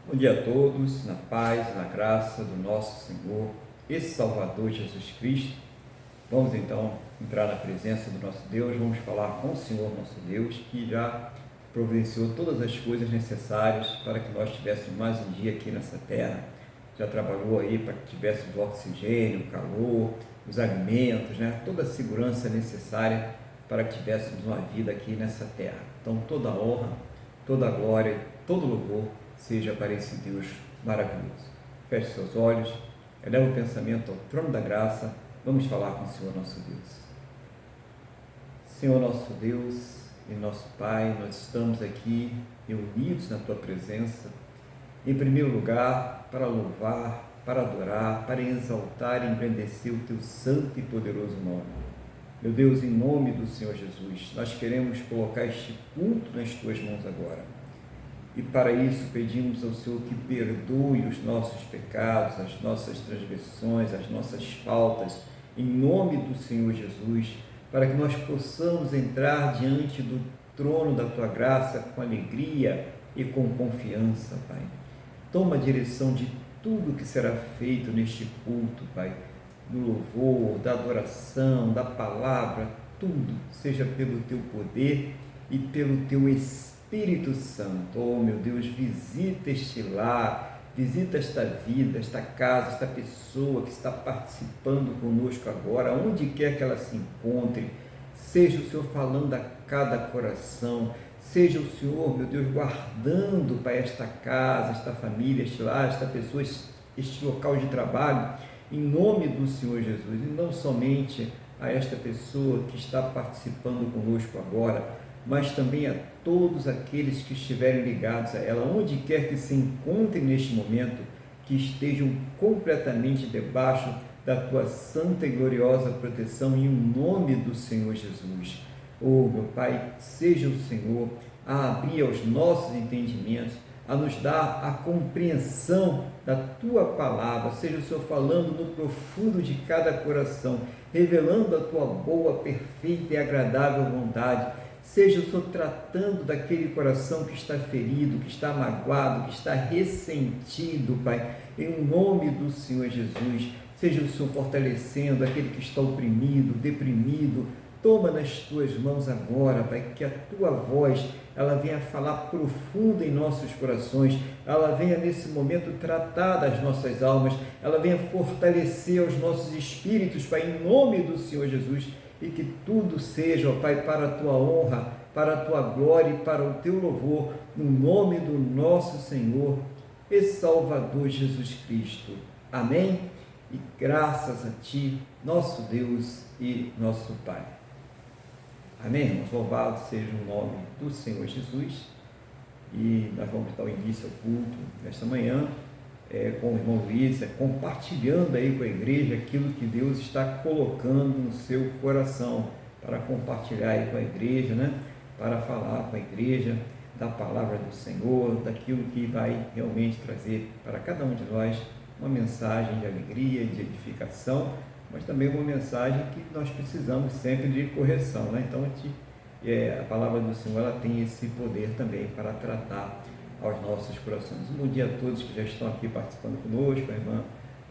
Bom dia a todos, na paz e na graça do nosso Senhor e Salvador Jesus Cristo. Vamos então entrar na presença do nosso Deus, vamos falar com o Senhor nosso Deus, que já providenciou todas as coisas necessárias para que nós tivéssemos mais um dia aqui nessa terra. Já trabalhou aí para que tivéssemos o oxigênio, o calor, os alimentos, toda a segurança necessária para que tivéssemos uma vida aqui nessa terra. Então toda a honra, toda a glória, todo louvor seja para esse Deus maravilhoso. Feche seus olhos, eleva o pensamento ao trono da graça, vamos falar com o Senhor nosso Deus. Senhor nosso Deus e nosso Pai, nós estamos aqui reunidos na Tua presença, em primeiro lugar, para louvar, para adorar, para exaltar e engrandecer o Teu santo e poderoso nome. Meu Deus, em nome do Senhor Jesus, nós queremos colocar este culto nas Tuas mãos agora. E para isso pedimos ao Senhor que perdoe os nossos pecados, as nossas transgressões, as nossas faltas, em nome do Senhor Jesus, para que nós possamos entrar diante do trono da Tua graça com alegria e com confiança, Pai. Toma a direção de tudo que será feito neste culto, Pai, do louvor, da adoração, da palavra, tudo, seja pelo Teu poder e pelo Teu Espírito Santo. Oh, meu Deus, visita este lar, visita esta vida, esta casa, esta pessoa que está participando conosco agora, onde quer que ela se encontre, seja o Senhor falando a cada coração, seja o Senhor, meu Deus, guardando para esta casa, esta família, este lar, esta pessoa, este local de trabalho, em nome do Senhor Jesus, e não somente a esta pessoa que está participando conosco agora, mas também a todos aqueles que estiverem ligados a ela, onde quer que se encontrem neste momento, que estejam completamente debaixo da Tua santa e gloriosa proteção, em nome do Senhor Jesus. Oh, meu Pai, seja o Senhor a abrir aos nossos entendimentos, a nos dar a compreensão da Tua palavra, seja o Senhor falando no profundo de cada coração, revelando a Tua boa, perfeita e agradável vontade, seja o Senhor tratando daquele coração que está ferido, que está magoado, que está ressentido, Pai, em nome do Senhor Jesus, seja o Senhor fortalecendo aquele que está oprimido, deprimido. Toma nas Tuas mãos agora, Pai, que a Tua voz, ela venha falar profundo em nossos corações, ela venha nesse momento tratar das nossas almas, ela venha fortalecer os nossos espíritos, Pai, em nome do Senhor Jesus, e que tudo seja, ó Pai, para a Tua honra, para a Tua glória e para o Teu louvor, no nome do nosso Senhor e Salvador Jesus Cristo. Amém? E graças a Ti, nosso Deus e nosso Pai. Amém, irmãos? Louvado seja o nome do Senhor Jesus. E nós vamos dar o início ao culto nesta manhã, com o irmão Luiz, compartilhando aí com a igreja aquilo que Deus está colocando no seu coração, para compartilhar aí com a igreja, para falar com a igreja da palavra do Senhor, daquilo que vai realmente trazer para cada um de nós uma mensagem de alegria, de edificação, mas também uma mensagem que nós precisamos sempre de correção, Então, a palavra do Senhor, ela tem esse poder também para tratar aos nossos corações. Um bom dia a todos que já estão aqui participando conosco, a irmã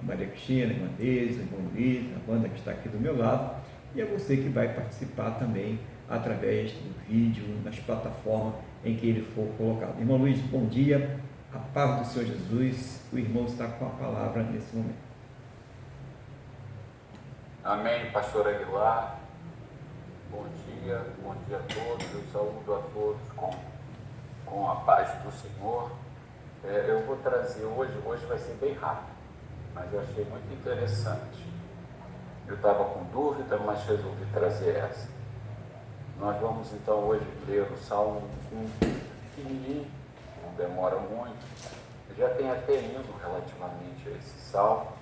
Maria Cristina, a irmã Deise, a irmã Luiz, a banda que está aqui do meu lado, e a você que vai participar também através do vídeo, nas plataformas em que ele for colocado. Irmão Luiz, bom dia, a paz do Senhor Jesus, o irmão está com a palavra nesse momento. Amém, pastor Aguilar, bom dia a todos, eu saúdo a todos com a paz do Senhor. Eu vou trazer hoje vai ser bem rápido, mas eu achei muito interessante. Eu estava com dúvida, mas resolvi trazer essa. Nós vamos então hoje ler o Salmo 1, pequenininho, não demora muito, já tem até indo relativamente a esse Salmo.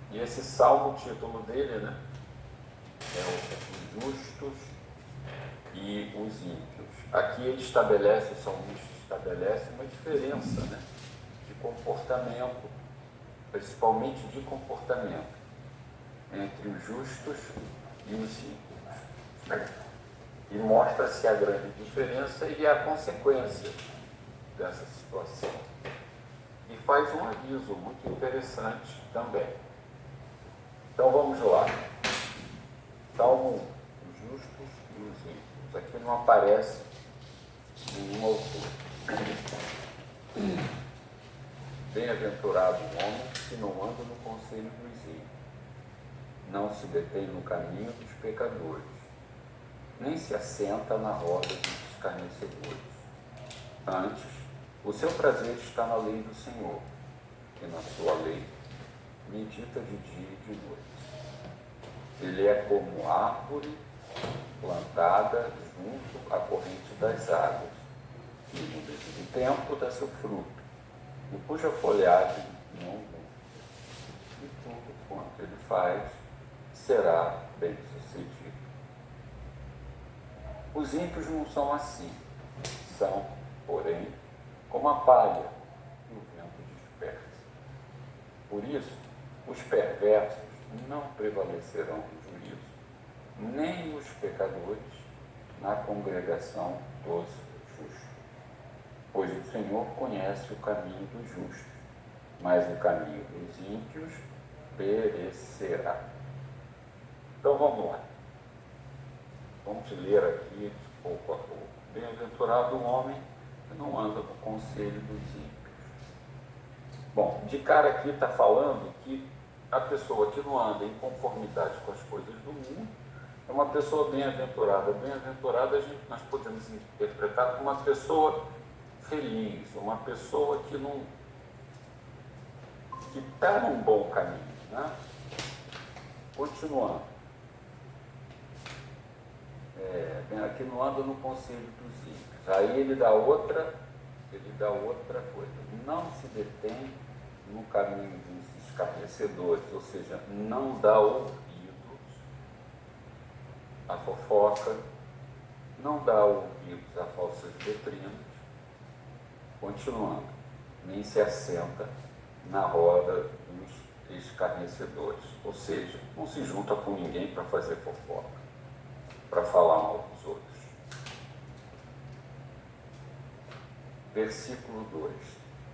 E esse Salmo, o título dele, é os justos e os ímpios. Aqui ele estabelece, o salmista estabelece uma diferença, de comportamento, principalmente de comportamento, entre os justos e os ímpios. E mostra-se a grande diferença e a consequência dessa situação. E faz um aviso muito interessante também. Então vamos lá. Salmo os justos e os ímpios. Aqui não aparece nenhum autor. Bem-aventurado o homem que não anda no conselho dos ímpios, não se detém no caminho dos pecadores, nem se assenta na roda dos escarnecedores. Antes, o seu prazer está na lei do Senhor, e na sua lei medita de dia e de noite. Ele é como árvore plantada junto à corrente das águas, que no devido tempo dá seu fruto, e cuja folhagem não murcha. E tudo quanto ele faz será bem sucedido. Os ímpios não são assim, são, porém, como a palha que o vento dispersa. Por isso, os perversos não prevalecerão no juízo, nem os pecadores na congregação dos justos. Pois o Senhor conhece o caminho dos justos, mas o caminho dos ímpios perecerá. Então vamos lá. Vamos ler aqui de pouco a pouco. Bem-aventurado o homem que não anda no conselho dos ímpios. Bom, de cara aqui está falando que a pessoa que não anda em conformidade com as coisas do mundo é uma pessoa bem-aventurada. Bem-aventurada nós podemos interpretar como uma pessoa feliz, uma pessoa que está num bom caminho, né? Continuando. Aqui não anda no conselho dos ímpios. Aí ele dá outra coisa. Não se detém no caminho dos escarnecedores, ou seja, não dá ouvidos à fofoca, não dá ouvidos a falsas doutrinas. Continuando, nem se assenta na roda dos escarnecedores, ou seja, não se junta com ninguém para fazer fofoca, para falar mal dos outros. Versículo 2.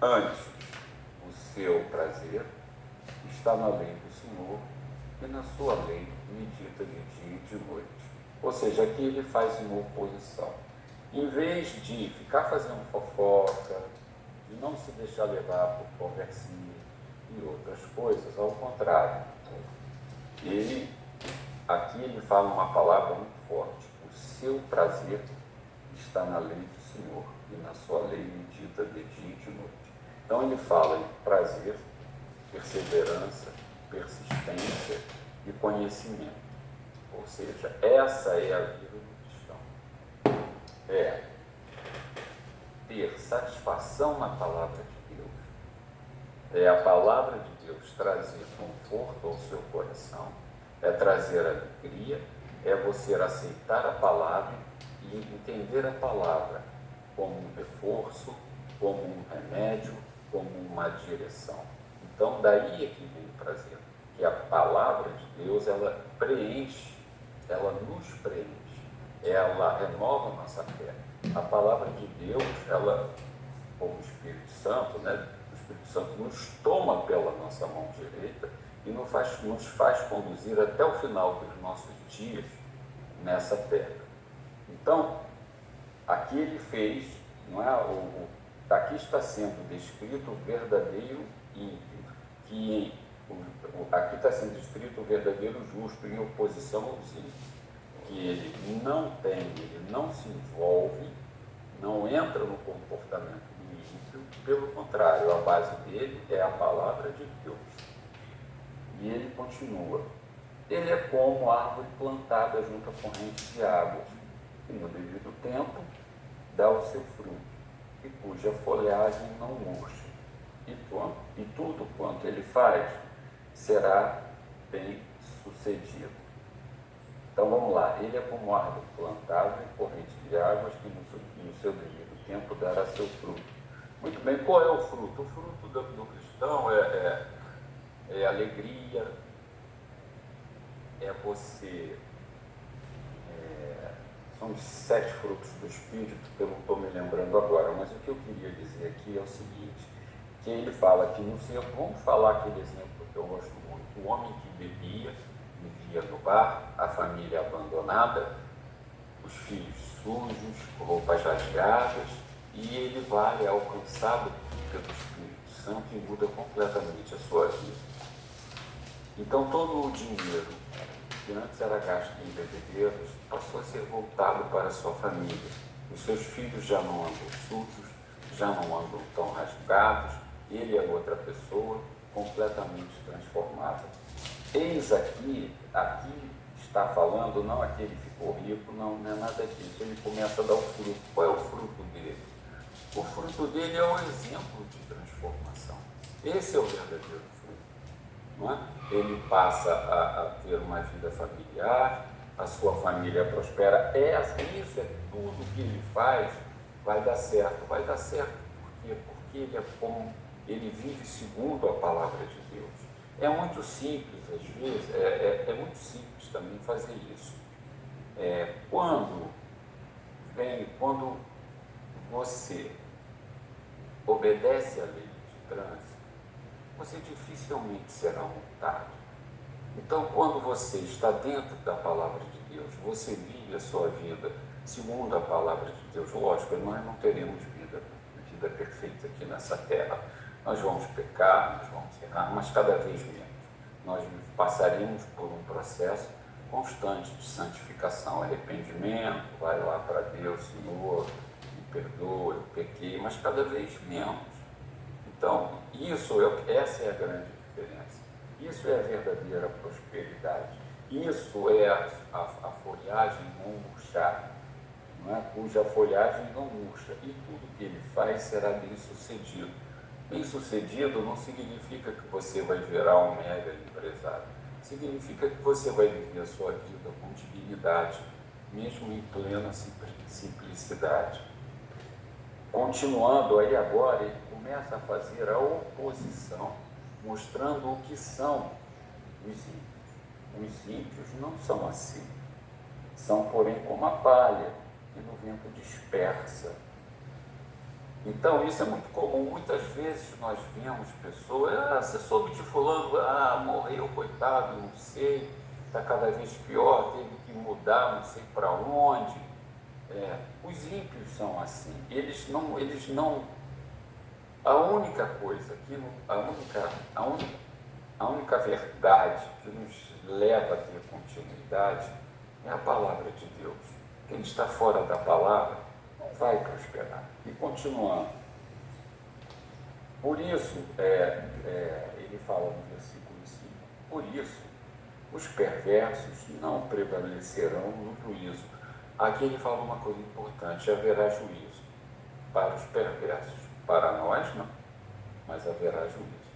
Antes, o seu prazer está na lei do Senhor, e na sua lei medita de dia e de noite. Ou seja, aqui ele faz uma oposição. Em vez de ficar fazendo fofoca, de não se deixar levar por conversinha e outras coisas, ao contrário, aqui ele fala uma palavra muito forte: o seu prazer está na lei do Senhor, e na sua lei medita de dia e de noite. Então ele fala em prazer, perseverança, persistência e conhecimento. Ou seja, essa é a vida do cristão. É ter satisfação na palavra de Deus. É a palavra de Deus trazer conforto ao seu coração, é trazer alegria, é você aceitar a palavra e entender a palavra como um reforço, como um remédio, como uma direção. Então, daí é que vem o prazer, que a palavra de Deus, ela preenche, ela nos preenche, ela renova a nossa fé. A palavra de Deus, ela, como o Espírito Santo, né? O Espírito Santo nos toma pela nossa mão direita e nos faz conduzir até o final dos nossos dias nessa terra. Então, aqui ele fez, não é? Aqui está sendo descrito o verdadeiro ímpio, aqui está sendo descrito o verdadeiro justo em oposição aos ímpios, que ele não se envolve, não entra no comportamento do ímpio, pelo contrário, a base dele é a palavra de Deus. E ele continua: ele é como árvore plantada junto à corrente de águas, que no devido tempo dá o seu fruto, e cuja folhagem não murcha, e tudo quanto ele faz será bem sucedido. Então vamos lá, ele é como árvore plantada em corrente de águas, que no seu devido tempo dará seu fruto. Muito bem, qual é o fruto? O fruto do cristão é alegria, são os 7 frutos do Espírito, que eu não estou me lembrando agora, mas o que eu queria dizer aqui é o seguinte, que ele fala que no Senhor, vamos falar aquele exemplo que eu gosto muito, o homem que bebia, vivia no bar, a família abandonada, os filhos sujos, roupas rasgadas, e ele vai alcançado pelo Espírito Santo e muda completamente a sua vida. Então todo o dinheiro que antes era gasto em bebedeiros passou a ser voltado para a sua família. Os seus filhos já não andam sujos, já não andam tão rasgados, ele é outra pessoa completamente transformada. Eis aqui está falando, não aquele que ficou rico, não é nada disso. Ele começa a dar o fruto. Qual é o fruto dele? O fruto dele é um exemplo de transformação. Esse é o verdadeiro fruto. Não é? Ele passa a ter uma vida familiar, a sua família prospera. Isso é tudo que ele faz, vai dar certo. Vai dar certo por quê? Porque ele vive segundo a palavra de Deus. É muito simples, às vezes, é muito simples também fazer isso. Quando você obedece à lei de trânsito, você dificilmente será multado. Então, quando você está dentro da palavra de Deus, você vive a sua vida segundo a palavra de Deus. Lógico, nós não teremos vida perfeita aqui nessa terra. Nós vamos pecar, nós vamos errar, mas cada vez menos. Nós passaremos por um processo constante de santificação, arrependimento, vai lá para Deus, Senhor, me perdoa, eu pequei, mas cada vez menos. Então, essa é a grande diferença. Isso é a verdadeira prosperidade. Isso é a folhagem não murchar, não é? Cuja folhagem não murcha. E tudo que ele faz será bem sucedido. Bem sucedido não significa que você vai virar um mega empresário. Significa que você vai viver a sua vida com dignidade, mesmo em plena simplicidade. Continuando aí agora, ele começa a fazer a oposição, mostrando o que são os ímpios. Os ímpios não são assim. São, porém, como a palha que no vento dispersa. Então, isso é muito comum. Muitas vezes nós vemos pessoas, você soube de fulano, morreu, coitado, não sei, está cada vez pior, teve que mudar, não sei para onde. Os ímpios são assim. Eles não. A única coisa, a única verdade que nos leva a ter continuidade é a palavra de Deus. Quem está fora da palavra não vai prosperar. E continuando, por isso, ele fala no versículo 5, por isso, os perversos não prevalecerão no juízo. Aqui ele fala uma coisa importante, haverá juízo para os perversos. Para nós, não, mas haverá juízo.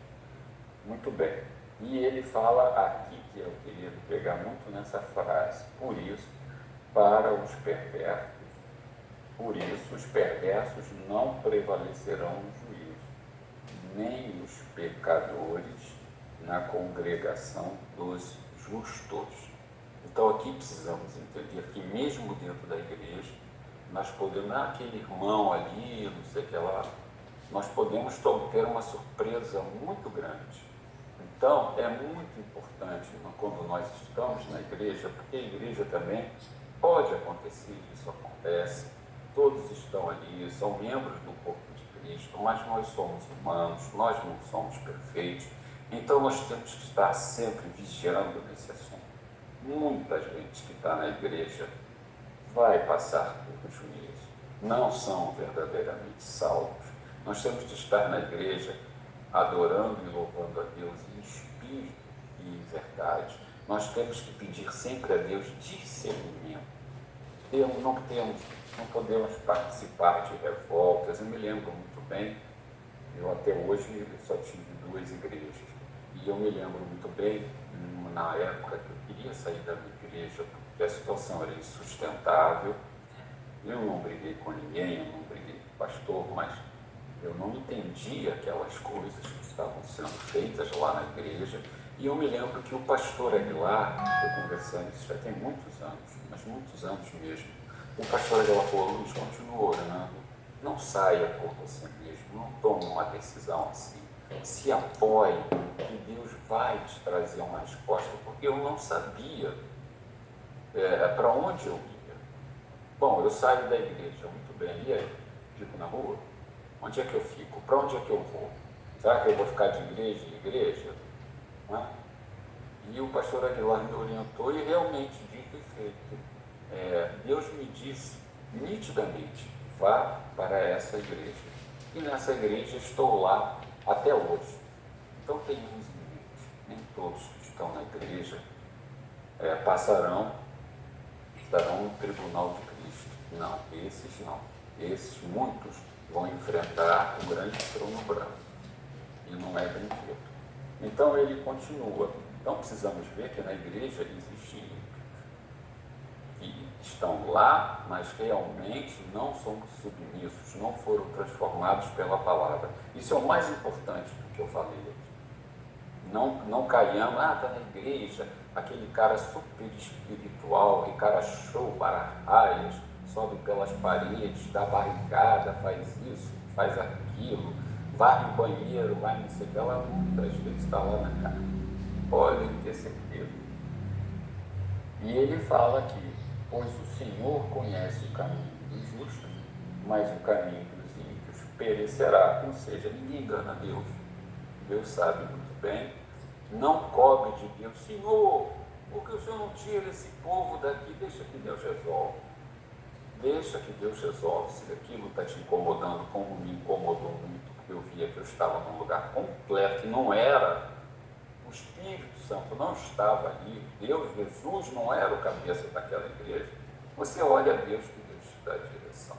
Muito bem. E ele fala aqui, que eu queria pegar muito nessa frase, por isso, para os perversos, por isso os perversos não prevalecerão no juízo, nem os pecadores na congregação dos justos. Então aqui precisamos entender que mesmo dentro da igreja, nós podemos, aquele irmão ali, não sei o que lá, nós podemos ter uma surpresa muito grande. Então, é muito importante quando nós estamos na igreja, porque a igreja também pode acontecer, isso acontece, todos estão ali, são membros do corpo de Cristo, mas nós somos humanos, nós não somos perfeitos, então nós temos que estar sempre vigiando nesse assunto. Muita gente que está na igreja vai passar por juízo, não são verdadeiramente salvos. Nós temos de estar na igreja adorando e louvando a Deus em espírito e em verdade. Nós temos que pedir sempre a Deus discernimento. Não podemos participar de revoltas. Eu me lembro muito bem, eu até hoje só tive 2 igrejas, e eu me lembro muito bem, na época que eu queria sair da minha igreja, porque a situação era insustentável, eu não briguei com ninguém, eu não briguei com o pastor, mas eu não entendia aquelas coisas que estavam sendo feitas lá na igreja, e eu me lembro que o pastor Aguilar, eu conversando, isso já tem muitos anos, mas muitos anos mesmo, O pastor Adela Luiz continuou orando. Não saia por você mesmo, não tome uma decisão assim. Se apoie que Deus vai te trazer uma resposta, porque eu não sabia para onde eu ia. Bom, eu saio da igreja, muito bem, e aí? Fico na rua? Onde é que eu fico? Para onde é que eu vou? Será que eu vou ficar de igreja em igreja? Não é? E o pastor Aguilar me orientou e realmente, dito e feito, Deus me disse nitidamente, vá para essa igreja. E nessa igreja estou lá até hoje. Então tem uns limites, nem todos que estão na igreja estarão no tribunal de Cristo. Não, esses não. Esses muitos vão enfrentar o grande trono branco. E não é brinquedo. Então ele continua. Então precisamos ver que na igreja existem ímpios que estão lá, mas realmente não são submissos, não foram transformados pela palavra. Isso é o mais importante do que eu falei aqui. Não caiamos, está na igreja, aquele cara super espiritual, e cara show para raias, sobe pelas paredes, dá barrigada, faz isso, faz aquilo, varre o banheiro, vai não sei o que, ela muitas vezes está lá na cara. Podem ter certeza. E ele fala aqui, pois o Senhor conhece o caminho dos justos, mas o caminho dos ímpios perecerá. Ou seja, ninguém engana Deus. Deus sabe muito bem. Não cobre de Deus, Senhor, por que o Senhor não tira esse povo daqui? Deixa que Deus resolve. Deixa que Deus resolve. Se aquilo está te incomodando, como me incomodou muito, porque eu via que eu estava num lugar completo, que não era. O Espírito Santo não estava ali, Deus, Jesus não era o cabeça daquela igreja. Você olha a Deus, que Deus te dá a direção.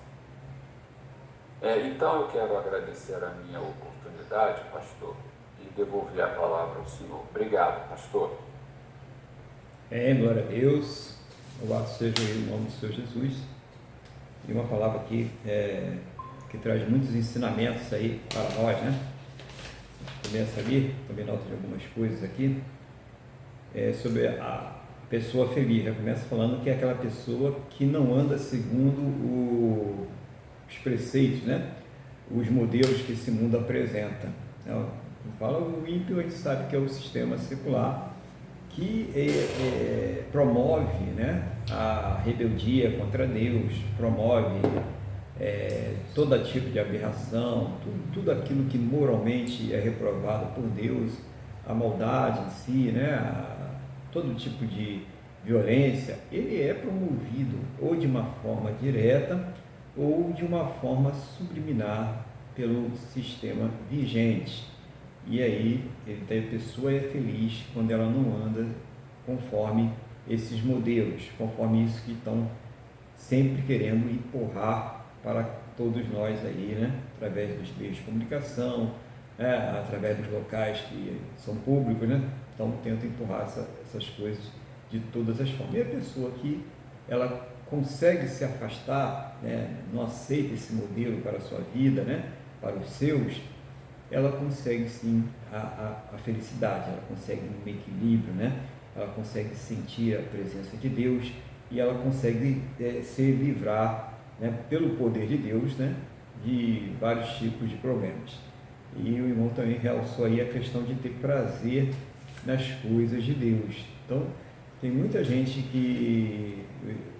Então eu quero agradecer a minha oportunidade, pastor, e devolver a palavra ao Senhor. Obrigado, pastor. Glória a Deus, louvado seja o nome do Senhor Jesus. E uma palavra aqui que traz muitos ensinamentos aí para nós, né? Começa ali, também nota de algumas coisas aqui, sobre a pessoa feliz. Já começa falando que é aquela pessoa que não anda segundo os preceitos, né? Os modelos que esse mundo apresenta. Fala o ímpio, a gente sabe que é o sistema secular que promove, né, a rebeldia contra Deus, promove todo tipo de aberração, tudo aquilo que moralmente é reprovado por Deus, a maldade em si, né, todo tipo de violência, ele é promovido ou de uma forma direta ou de uma forma subliminar pelo sistema vigente. E aí a pessoa é feliz quando ela não anda conforme esses modelos, conforme isso que estão sempre querendo empurrar para todos nós aí, né? Através dos meios de comunicação, através dos locais que são públicos, né? Então tenta empurrar essas coisas de todas as formas. E a pessoa que ela consegue se afastar, né? Não aceita esse modelo para a sua vida, né? Para os seus, ela consegue sim a felicidade, ela consegue um equilíbrio, né? Ela consegue sentir a presença de Deus e ela consegue se livrar, né, pelo poder de Deus, né, de vários tipos de problemas. E o irmão também realçou aí a questão de ter prazer nas coisas de Deus. Então, tem muita gente que,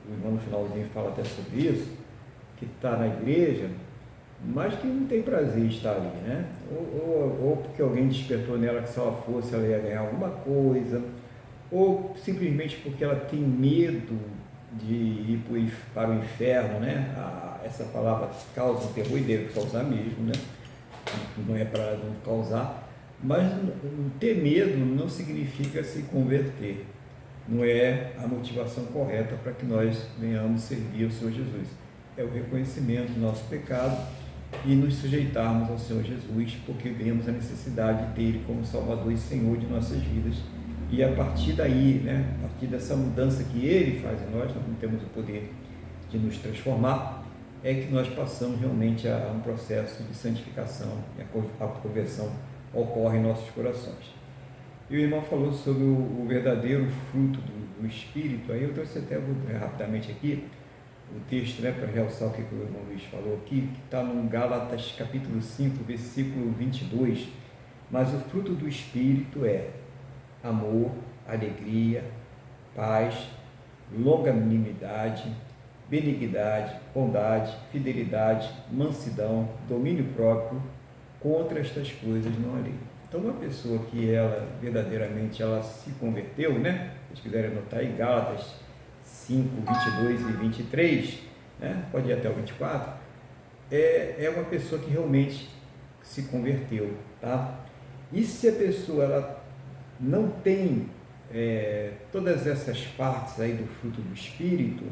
o irmão no finalzinho fala até sobre isso, que está na igreja, mas que não tem prazer em estar ali, né? Ou porque alguém despertou nela que se ela fosse, ela ia ganhar alguma coisa, ou simplesmente porque ela tem medo de ir para o inferno, né? Essa palavra causa um terror e deve causar mesmo, né? Não é para não causar, mas ter medo não significa se converter, não é a motivação correta para que nós venhamos servir ao Senhor Jesus. É o reconhecimento do nosso pecado e nos sujeitarmos ao Senhor Jesus, porque vemos a necessidade dele como Salvador e Senhor de nossas vidas. E a partir daí, né, a partir dessa mudança que ele faz em nós não temos o poder de nos transformar, é que nós passamos realmente a um processo de santificação e a conversão ocorre em nossos corações. E o irmão falou sobre o verdadeiro fruto do Espírito, aí eu trouxe até rapidamente aqui o texto, né, para realçar o que o irmão Luiz falou aqui, que está no Gálatas capítulo 5, versículo 22. Mas o fruto do Espírito é amor, alegria, paz, longanimidade, benignidade, bondade, fidelidade, mansidão, domínio próprio. Contra estas coisas não há lei. Então, uma pessoa que ela verdadeiramente ela se converteu, né? Se vocês quiserem anotar aí, Gálatas 5, 22 e 23, né? Pode ir até o 24, é uma pessoa que realmente se converteu, tá? E se a pessoa ela não tem todas essas partes aí do fruto do Espírito,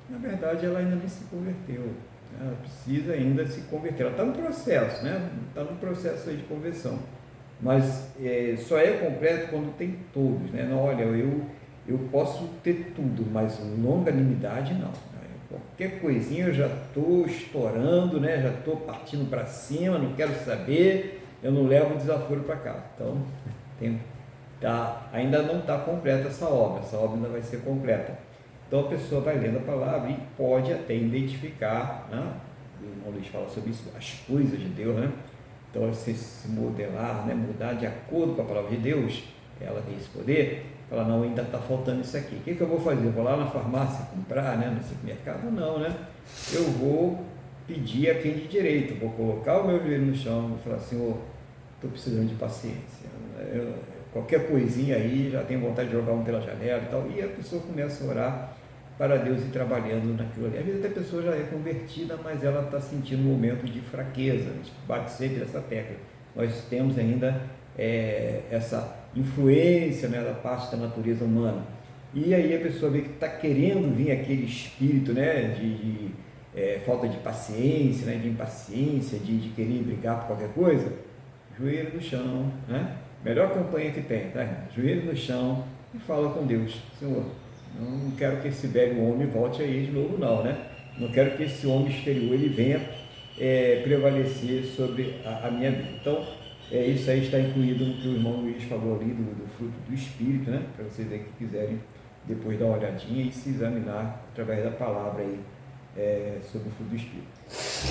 na verdade ela ainda não se converteu. Ela precisa ainda se converter. Ela está no processo, né? Está no processo aí de conversão. Mas só é completo quando tem todos, né? Não, olha, eu posso ter tudo, mas longanimidade não. Qualquer coisinha eu já estou estourando, né? Já estou partindo para cima, não quero saber, eu não levo o desaforo para cá. Então, ainda não está completa essa obra ainda vai ser completa. Então a pessoa vai lendo a palavra e pode até identificar, né? O irmão Luiz fala sobre isso, as coisas de Deus, né? Então você se modelar, né? Mudar de acordo com a palavra de Deus, ela tem esse poder. Fala, não, ainda está faltando isso aqui. O que eu vou fazer? Eu vou lá na farmácia comprar, né? No supermercado? Não, né? Eu vou pedir a quem de direito, vou colocar o meu joelho no chão e falar, Senhor, estou precisando de paciência. Qualquer coisinha aí, já tenho vontade de jogar um pela janela e tal. E a pessoa começa a orar para Deus ir trabalhando naquilo ali. Às vezes até a pessoa já é convertida, mas ela está sentindo um momento de fraqueza. A gente bate sempre nessa tecla. Nós temos ainda essa influência, né, da parte da natureza humana. E aí a pessoa vê que está querendo vir aquele espírito, né, de falta de paciência, né, de impaciência, de querer brigar por qualquer coisa. Joelho no chão, né? Melhor campanha que tem, tá? Joelho no chão e fala com Deus. Senhor, não quero que esse velho homem volte aí de novo não, né? Não quero que esse homem exterior ele venha prevalecer sobre a minha vida. Então, isso aí está incluído no que o irmão Luiz falou ali do fruto do Espírito, né? Para vocês aí que quiserem depois dar uma olhadinha e se examinar através da palavra aí sobre o fruto do Espírito.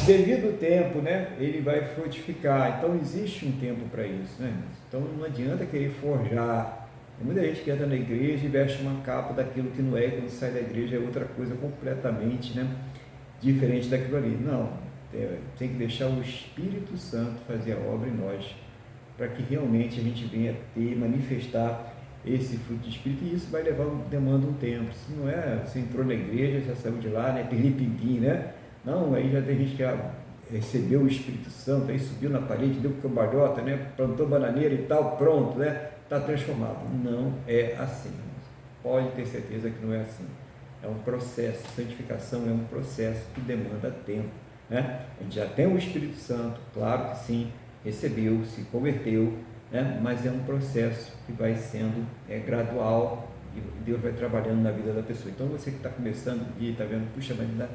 Devido ao tempo, né? Ele vai frutificar. Então, existe um tempo para isso, né? Então, não adianta querer forjar. Tem muita gente que entra na igreja e veste uma capa daquilo que não é, e quando sai da igreja é outra coisa completamente, né, diferente daquilo ali. Não, tem que deixar o Espírito Santo fazer a obra em nós, para que realmente a gente venha manifestar esse fruto de Espírito, e isso vai demanda um tempo. Se não você entrou na igreja, já saiu de lá, né, pirlim-pim-pim, né? Não, aí já tem gente que recebeu o Espírito Santo, aí subiu na parede, deu cambalhota, né, plantou bananeira e tal, pronto, né? Está transformado. Não é assim. Pode ter certeza que não é assim. É um processo. Santificação é um processo que demanda tempo, né? A gente já tem o Espírito Santo, claro que sim, recebeu, se converteu, né? Mas é um processo que vai sendo gradual e Deus vai trabalhando na vida da pessoa. Então você que está começando e está vendo, puxa, mas ainda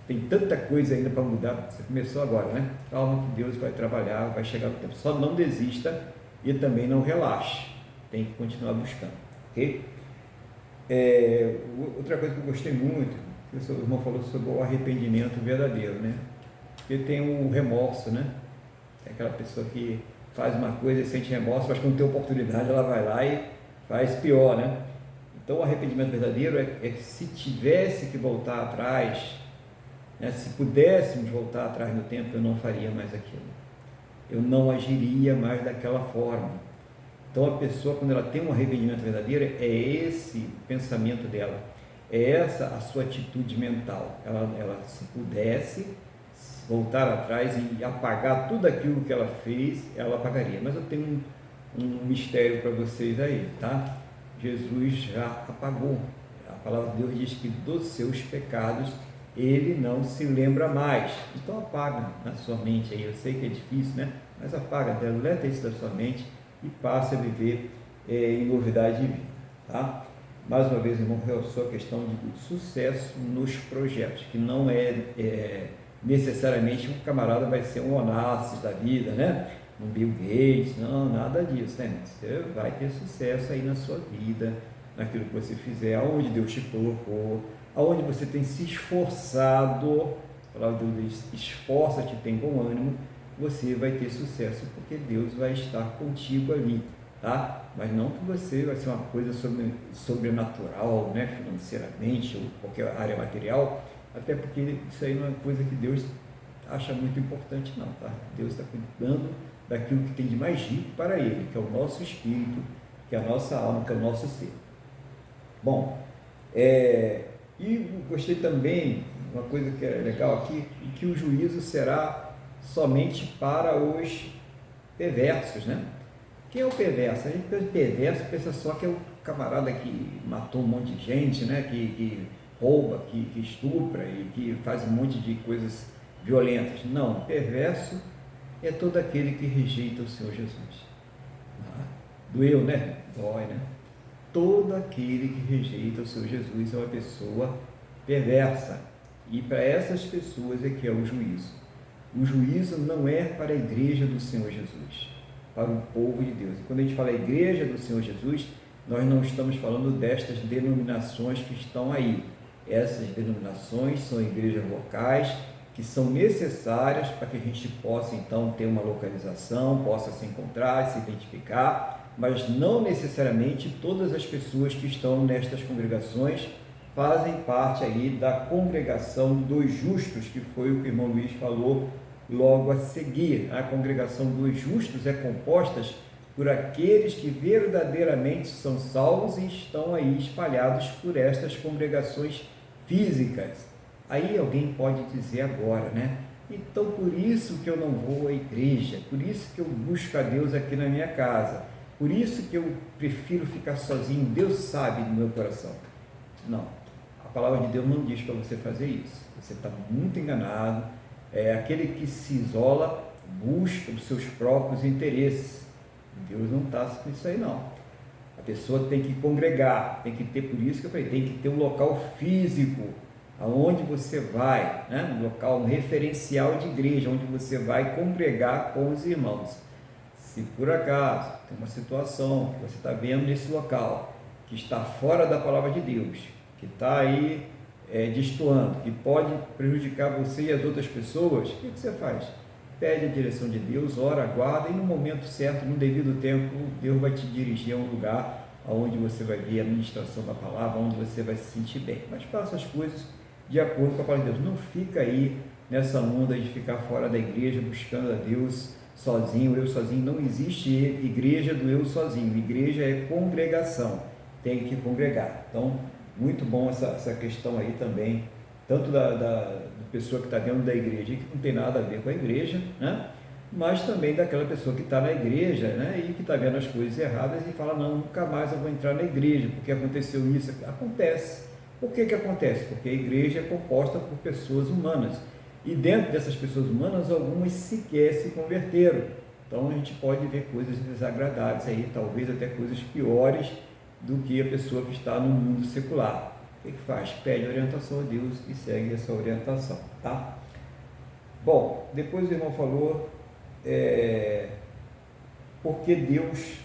tem tanta coisa ainda para mudar. Você começou agora, né? Calma que Deus vai trabalhar, vai chegar no tempo. Só não desista e também não relaxe, tem que continuar buscando, ok? Outra coisa que eu gostei muito, que o irmão falou sobre o arrependimento verdadeiro, né? Porque tem o remorso, né? É aquela pessoa que faz uma coisa e sente remorso, mas quando tem oportunidade ela vai lá e faz pior, né? Então o arrependimento verdadeiro é que se tivesse que voltar atrás, né? Se pudéssemos voltar atrás no tempo, eu não faria mais aquilo. Eu não agiria mais daquela forma. Então a pessoa, quando ela tem um arrependimento verdadeiro, é esse pensamento dela, é essa a sua atitude mental. Ela se pudesse voltar atrás e apagar tudo aquilo que ela fez, ela apagaria. Mas eu tenho um mistério para vocês aí, tá? Jesus já apagou. A palavra de Deus diz que dos seus pecados ele não se lembra mais. Então apaga na sua mente aí. Eu sei que é difícil, né? Mas apaga, deleta isso da sua mente e passe a viver em novidade de vida, tá? Mais uma vez, irmão, realçou a questão de sucesso nos projetos, que não necessariamente um camarada vai ser um Onassis da vida, né? Um Bill Gates, não, nada disso, né? Você vai ter sucesso aí na sua vida, naquilo que você fizer, aonde Deus te colocou, aonde você tem se esforçado, a palavra de Deus diz, esforça-te, tem bom ânimo, você vai ter sucesso, porque Deus vai estar contigo ali, tá? Mas não que você vai ser uma coisa sobrenatural, né, financeiramente, ou qualquer área material, até porque isso aí não é coisa que Deus acha muito importante não, tá? Deus está cuidando daquilo que tem de mais rico para Ele, que é o nosso espírito, que é a nossa alma, que é o nosso ser. Bom, e gostei também, uma coisa que é legal aqui, que o juízo será somente para os perversos, né? Quem é o perverso? A gente pensa perverso, pensa só que é o camarada que matou um monte de gente, né? Que rouba, que estupra e que faz um monte de coisas violentas. Não, perverso é todo aquele que rejeita o Senhor Jesus. Doeu, né? Dói, né? Todo aquele que rejeita o Senhor Jesus é uma pessoa perversa. E para essas pessoas é que é o juízo. O juízo não é para a igreja do Senhor Jesus, para o povo de Deus. E quando a gente fala igreja do Senhor Jesus, nós não estamos falando destas denominações que estão aí. Essas denominações são igrejas locais que são necessárias para que a gente possa então ter uma localização, possa se encontrar, se identificar, mas não necessariamente todas as pessoas que estão nestas congregações fazem parte aí da congregação dos justos, que foi o que o irmão Luiz falou logo a seguir. A congregação dos justos é composta por aqueles que verdadeiramente são salvos e estão aí espalhados por estas congregações físicas. Aí alguém pode dizer agora, né? Então por isso que eu não vou à igreja, por isso que eu busco a Deus aqui na minha casa, por isso que eu prefiro ficar sozinho, Deus sabe do meu coração. Não, a palavra de Deus não diz para você fazer isso, você está muito enganado. Aquele que se isola busca os seus próprios interesses. Deus não está com isso aí não. A pessoa tem que congregar, tem que ter, por isso que eu falei, tem que ter um local físico, aonde você vai, né? Um local, um referencial de igreja, onde você vai congregar com os irmãos. Se por acaso tem uma situação que você está vendo nesse local, que está fora da palavra de Deus, que está aí destoando, que pode prejudicar você e as outras pessoas, o que você faz? Pede a direção de Deus, ora, aguarda, e no momento certo, no devido tempo, Deus vai te dirigir a um lugar onde você vai ver a ministração da palavra, onde você vai se sentir bem. Mas faça as coisas de acordo com a palavra de Deus. Não fica aí nessa onda de ficar fora da igreja, buscando a Deus sozinho, eu sozinho. Não existe igreja do eu sozinho. Igreja é congregação, tem que congregar. Então, muito bom essa questão aí também, tanto da pessoa que está dentro da igreja e que não tem nada a ver com a igreja, né? Mas também daquela pessoa que está na igreja, né? E que está vendo as coisas erradas e fala, não, nunca mais eu vou entrar na igreja, porque aconteceu isso. Acontece. Por que acontece? Porque a igreja é composta por pessoas humanas, e dentro dessas pessoas humanas, algumas sequer se converteram. Então a gente pode ver coisas desagradáveis aí, talvez até coisas piores do que a pessoa que está no mundo secular. O que faz? Pede orientação a Deus e segue essa orientação, tá? Bom, depois o irmão falou porque Deus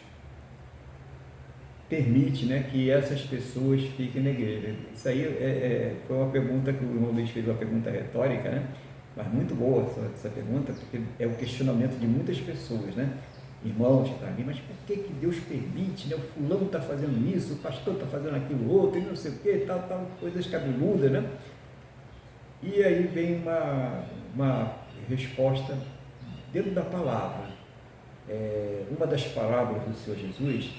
permite, né, que essas pessoas fiquem na igreja. Isso aí foi uma pergunta que o irmão Luiz fez, uma pergunta retórica, né? Mas muito boa essa pergunta, porque é o questionamento de muitas pessoas, né? Irmãos que estão ali, mas por que Deus permite, né? O fulano está fazendo isso, o pastor está fazendo aquilo outro, e não sei o que, tal, coisas cabeludas, né? E aí vem uma resposta dentro da palavra. Uma das parábolas do Senhor Jesus,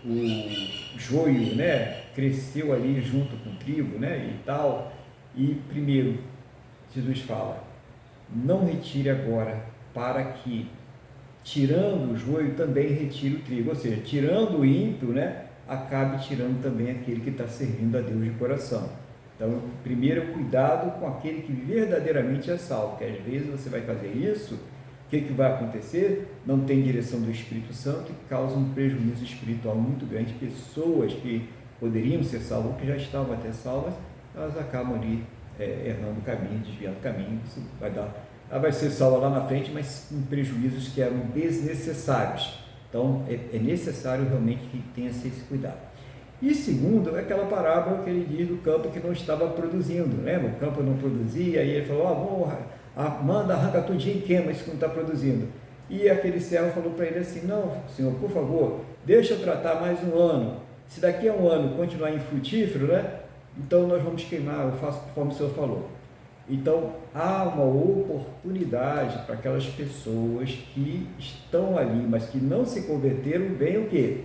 o joio, né, cresceu ali junto com o trigo, né, e tal, e primeiro Jesus fala, não retire agora, para que tirando o joio também retire o trigo, ou seja, tirando o ímpio, né, acabe tirando também aquele que está servindo a Deus de coração. Então, primeiro cuidado com aquele que verdadeiramente é salvo, porque às vezes você vai fazer isso, o que vai acontecer? Não tem direção do Espírito Santo e causa um prejuízo espiritual muito grande. Pessoas que poderiam ser salvas, que já estavam até salvas, elas acabam ali errando o caminho, desviando o caminho. Isso vai dar, ela vai ser salva lá na frente, mas com prejuízos que eram desnecessários. Então, é necessário realmente que tenha esse cuidado. E segundo, é aquela parábola que ele diz do campo que não estava produzindo, lembra? O campo não produzia, e ele falou, manda, arranca tudinho e queima isso que não está produzindo. E aquele servo falou para ele assim, não, senhor, por favor, deixa eu tratar mais um ano. Se daqui a um ano continuar infrutífero, né? Então nós vamos queimar, eu faço conforme o senhor falou. Então há uma oportunidade para aquelas pessoas que estão ali, mas que não se converteram, venham o quê?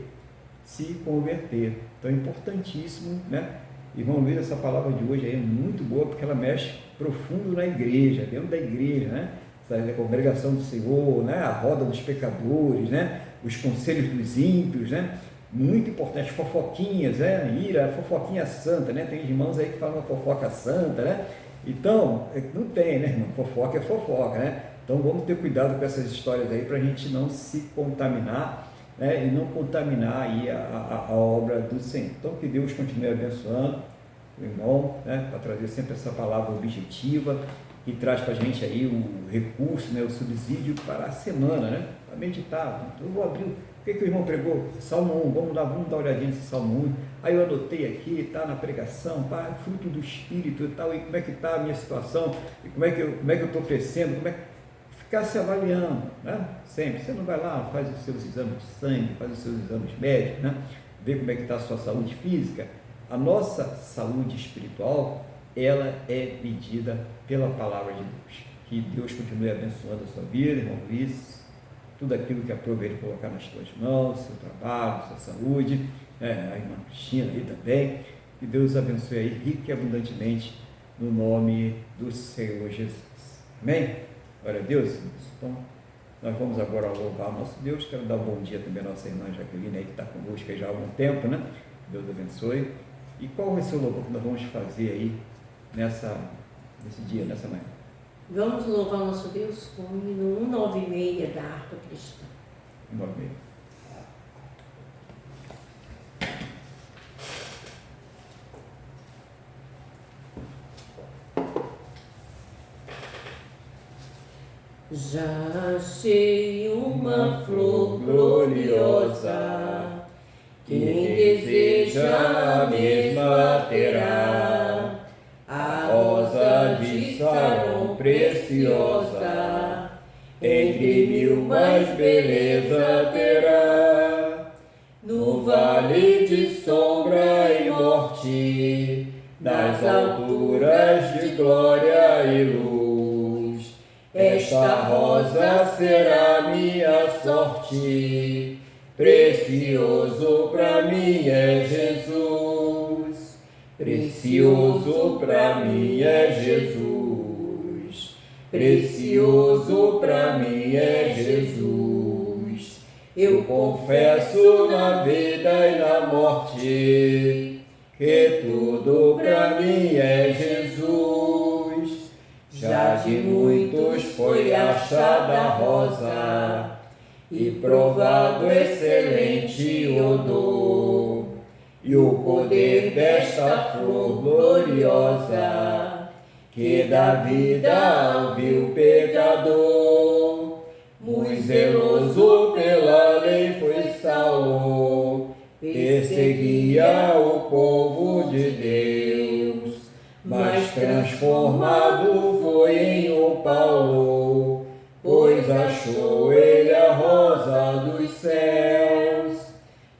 Se converter. Então é importantíssimo, né? Irmão Luiz, essa palavra de hoje aí é muito boa, porque ela mexe profundo na igreja, dentro da igreja, né? A congregação do Senhor, né? A roda dos pecadores, né? Os conselhos dos ímpios, né? Muito importante, fofoquinhas, né? Ira, fofoquinha santa, né? Tem irmãos aí que falam fofoca santa, né? Então, não tem, né, irmão? Fofoca é fofoca, né? Então vamos ter cuidado com essas histórias aí para a gente não se contaminar, né? E não contaminar aí a obra do Senhor. Então que Deus continue abençoando o irmão, né? Para trazer sempre essa palavra objetiva que traz para a gente aí o recurso, né? O subsídio para a semana, né? Para meditar. Então, eu vou abrir. O que o irmão pregou? Salmo 1, vamos dar uma olhadinha nesse Salmo 1. Aí eu anotei aqui, está na pregação, fruto do Espírito e tal, e como é que está a minha situação, e como é que eu estou crescendo, como é que ficar se avaliando, né? Sempre. Você não vai lá, faz os seus exames de sangue, faz os seus exames médicos, né? Vê como é que está a sua saúde física. A nossa saúde espiritual, ela é medida pela palavra de Deus. Que Deus continue abençoando a sua vida, irmão Luiz, tudo aquilo que aprove Ele colocar nas tuas mãos, seu trabalho, sua saúde, a irmã Cristina aí também, que Deus abençoe aí rico e abundantemente no nome do Senhor Jesus. Amém? Glória a Deus. Então, nós vamos agora louvar o nosso Deus. Quero dar um bom dia também à nossa irmã Jaqueline aí, que está conosco aí já há algum tempo, né? Deus abençoe. E qual vai ser o louvor que nós vamos fazer aí nesse dia, nessa manhã? Vamos louvar nosso Deus com o hino 196 da harpa cristã. 196. Já achei uma flor gloriosa, quem deseja a mesma terá. A rosa de Saron preciosa, entre mil mais beleza terá. No vale de sombra e morte, nas alturas de glória e luz, esta rosa será minha sorte. Precioso para mim é Jesus. Precioso para mim é Jesus. Precioso para mim é Jesus. Eu confesso na vida e na morte que tudo para mim é Jesus. Já de muitos foi achada a rosa e provado excelente odor, e o poder desta flor gloriosa que dá vida ao vil pecador. Muito zeloso pela lei foi Saulo, perseguia o povo de Deus, mas transformado foi em um Paulo, pois achou ele a rosa dos céus.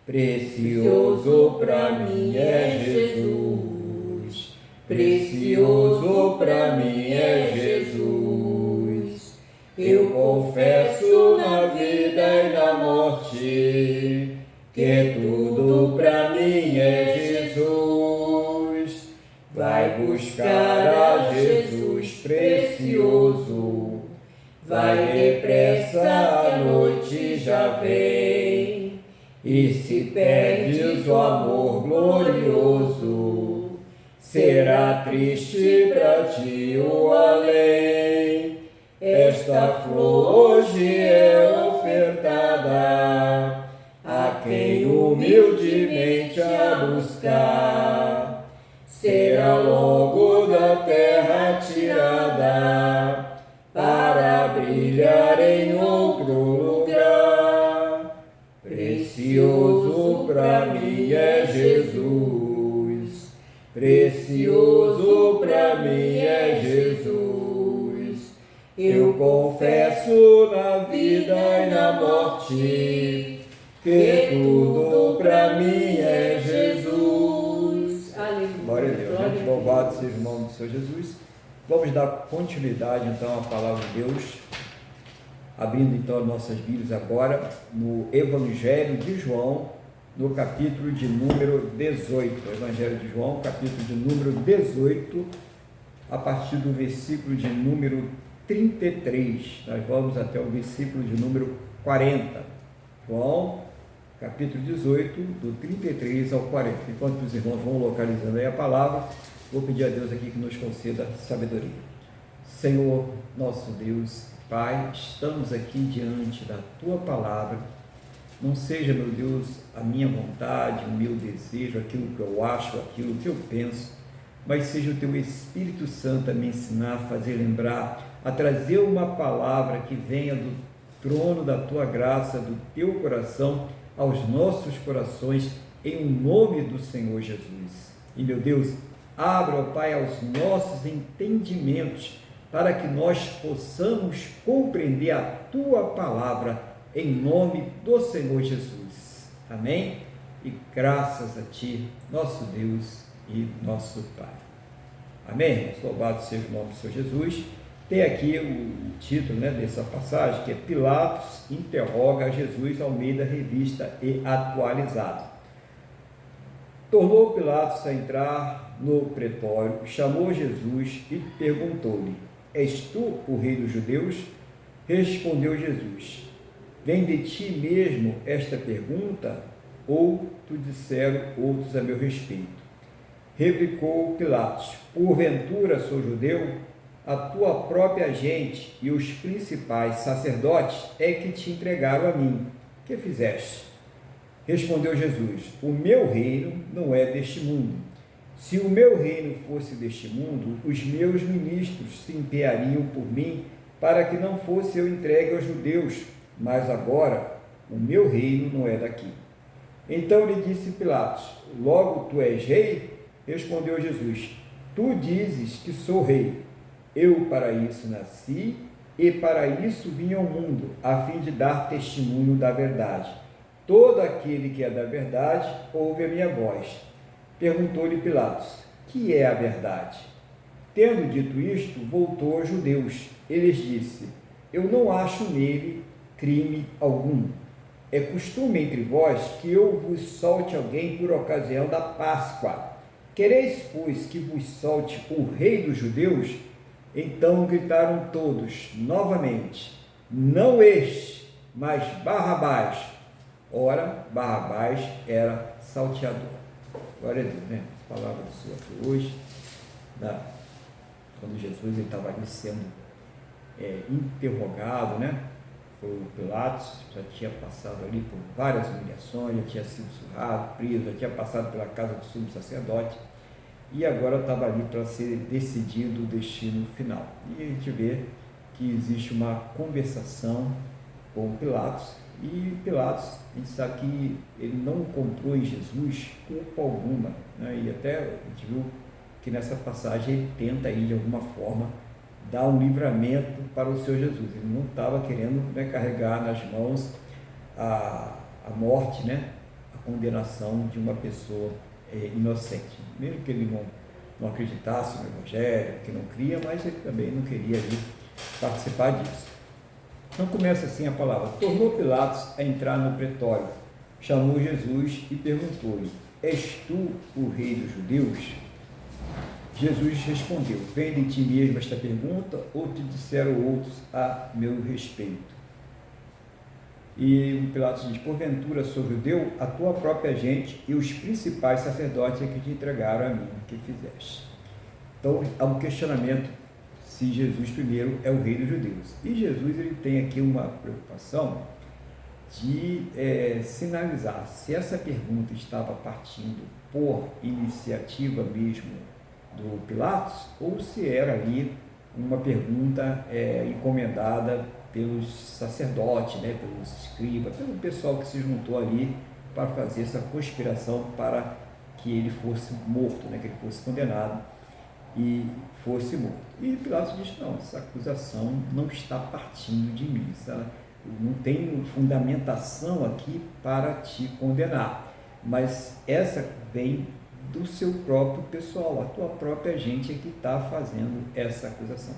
Precioso para mim é Jesus. Precioso para mim é Jesus. Eu confesso na vida e na morte que tudo para mim é Jesus. Vai buscar a Jesus precioso. Vai depressa, a noite já vem. E se perdes o amor glorioso, será triste para ti o além. Esta flor hoje é ofertada a quem humildemente a buscar. Será logo da terra tirada para brilhar em outro lugar. Precioso para mim é Jesus. tudo na vida e na morte, que tudo para mim é Jesus. Aleluia. Glória a Deus, né? Louvado seja o nome do Senhor Jesus. Vamos dar continuidade então à palavra de Deus, abrindo então as nossas Bíblias agora no Evangelho de João, no capítulo de número 18. Evangelho de João, capítulo de número 18, a partir do versículo de número 33. Nós vamos até o versículo de número 40. João, capítulo 18, do 33 ao 40. Enquanto os irmãos vão localizando aí a palavra, vou pedir a Deus aqui que nos conceda sabedoria. Senhor, nosso Deus, Pai, estamos aqui diante da Tua palavra. Não seja, meu Deus, a minha vontade, o meu desejo, aquilo que eu acho, aquilo que eu penso, mas seja o Teu Espírito Santo a me ensinar, a fazer lembrar, a trazer uma palavra que venha do trono da Tua graça, do Teu coração, aos nossos corações, em nome do Senhor Jesus. E, meu Deus, abra, ó Pai, aos nossos entendimentos, para que nós possamos compreender a Tua palavra, em nome do Senhor Jesus. Amém? E graças a Ti, nosso Deus e nosso Pai. Amém? Louvado seja o nome do Senhor Jesus. Tem aqui o título, né, dessa passagem, que é Pilatos interroga Jesus, Almeida Revista e Atualizado. Tornou Pilatos a entrar no pretório, chamou Jesus e perguntou-lhe: És tu o rei dos judeus? Respondeu Jesus: Vem de ti mesmo esta pergunta, ou te disseram outros a meu respeito? Replicou Pilatos: Porventura sou judeu? A tua própria gente e os principais sacerdotes é que te entregaram a mim. Que fizeste? Respondeu Jesus: O meu reino não é deste mundo. Se o meu reino fosse deste mundo, os meus ministros se empenhariam por mim para que não fosse eu entregue aos judeus. Mas agora o meu reino não é daqui. Então lhe disse Pilatos: Logo tu és rei? Respondeu Jesus: Tu dizes que sou rei. Eu para isso nasci e para isso vim ao mundo, a fim de dar testemunho da verdade. Todo aquele que é da verdade ouve a minha voz. Perguntou-lhe Pilatos: Que é a verdade? Tendo dito isto, voltou aos judeus. Eles disse: Eu não acho nele crime algum. É costume entre vós que eu vos solte alguém por ocasião da Páscoa. Quereis, pois, que vos solte o rei dos judeus? Então gritaram todos novamente: Não este, mas Barrabás. Ora, Barrabás era salteador. Glória a Deus, né? Essa palavra do Senhor aqui hoje, quando Jesus estava ali sendo interrogado, né? O Pilatos já tinha passado ali por várias humilhações, já tinha sido surrado, preso, já tinha passado pela casa do sumo sacerdote e agora estava ali para ser decidido o destino final. E a gente vê que existe uma conversação com Pilatos, e Pilatos, a gente sabe que ele não encontrou em Jesus culpa alguma, né? E até a gente viu que nessa passagem ele tenta aí de alguma forma dar um livramento para o Senhor Jesus. Ele não estava querendo, né, carregar nas mãos a morte, né, a condenação de uma pessoa inocente. Mesmo que ele não acreditasse no Evangelho, que não cria, mas ele também não queria ali participar disso. Então começa assim a palavra: Tornou Pilatos a entrar no pretório, chamou Jesus e perguntou-lhe: És tu o rei dos judeus? Jesus respondeu: Vem de ti mesmo esta pergunta, ou te disseram outros a meu respeito? E Pilatos diz: Porventura sou judeu? A tua própria gente e os principais sacerdotes é que te entregaram a mim. Que fizeste? Então há um questionamento se Jesus primeiro é o rei dos judeus. E Jesus ele tem aqui uma preocupação de sinalizar se essa pergunta estava partindo por iniciativa mesmo do Pilatos, ou se era ali uma pergunta encomendada pelos sacerdotes, né, pelos escribas, pelo pessoal que se juntou ali para fazer essa conspiração para que ele fosse morto, né, que ele fosse condenado. e fosse morto. E Pilatos diz, não, essa acusação não está partindo de mim, não tem fundamentação aqui para te condenar, mas essa vem do seu próprio pessoal, a tua própria gente é que está fazendo essa acusação.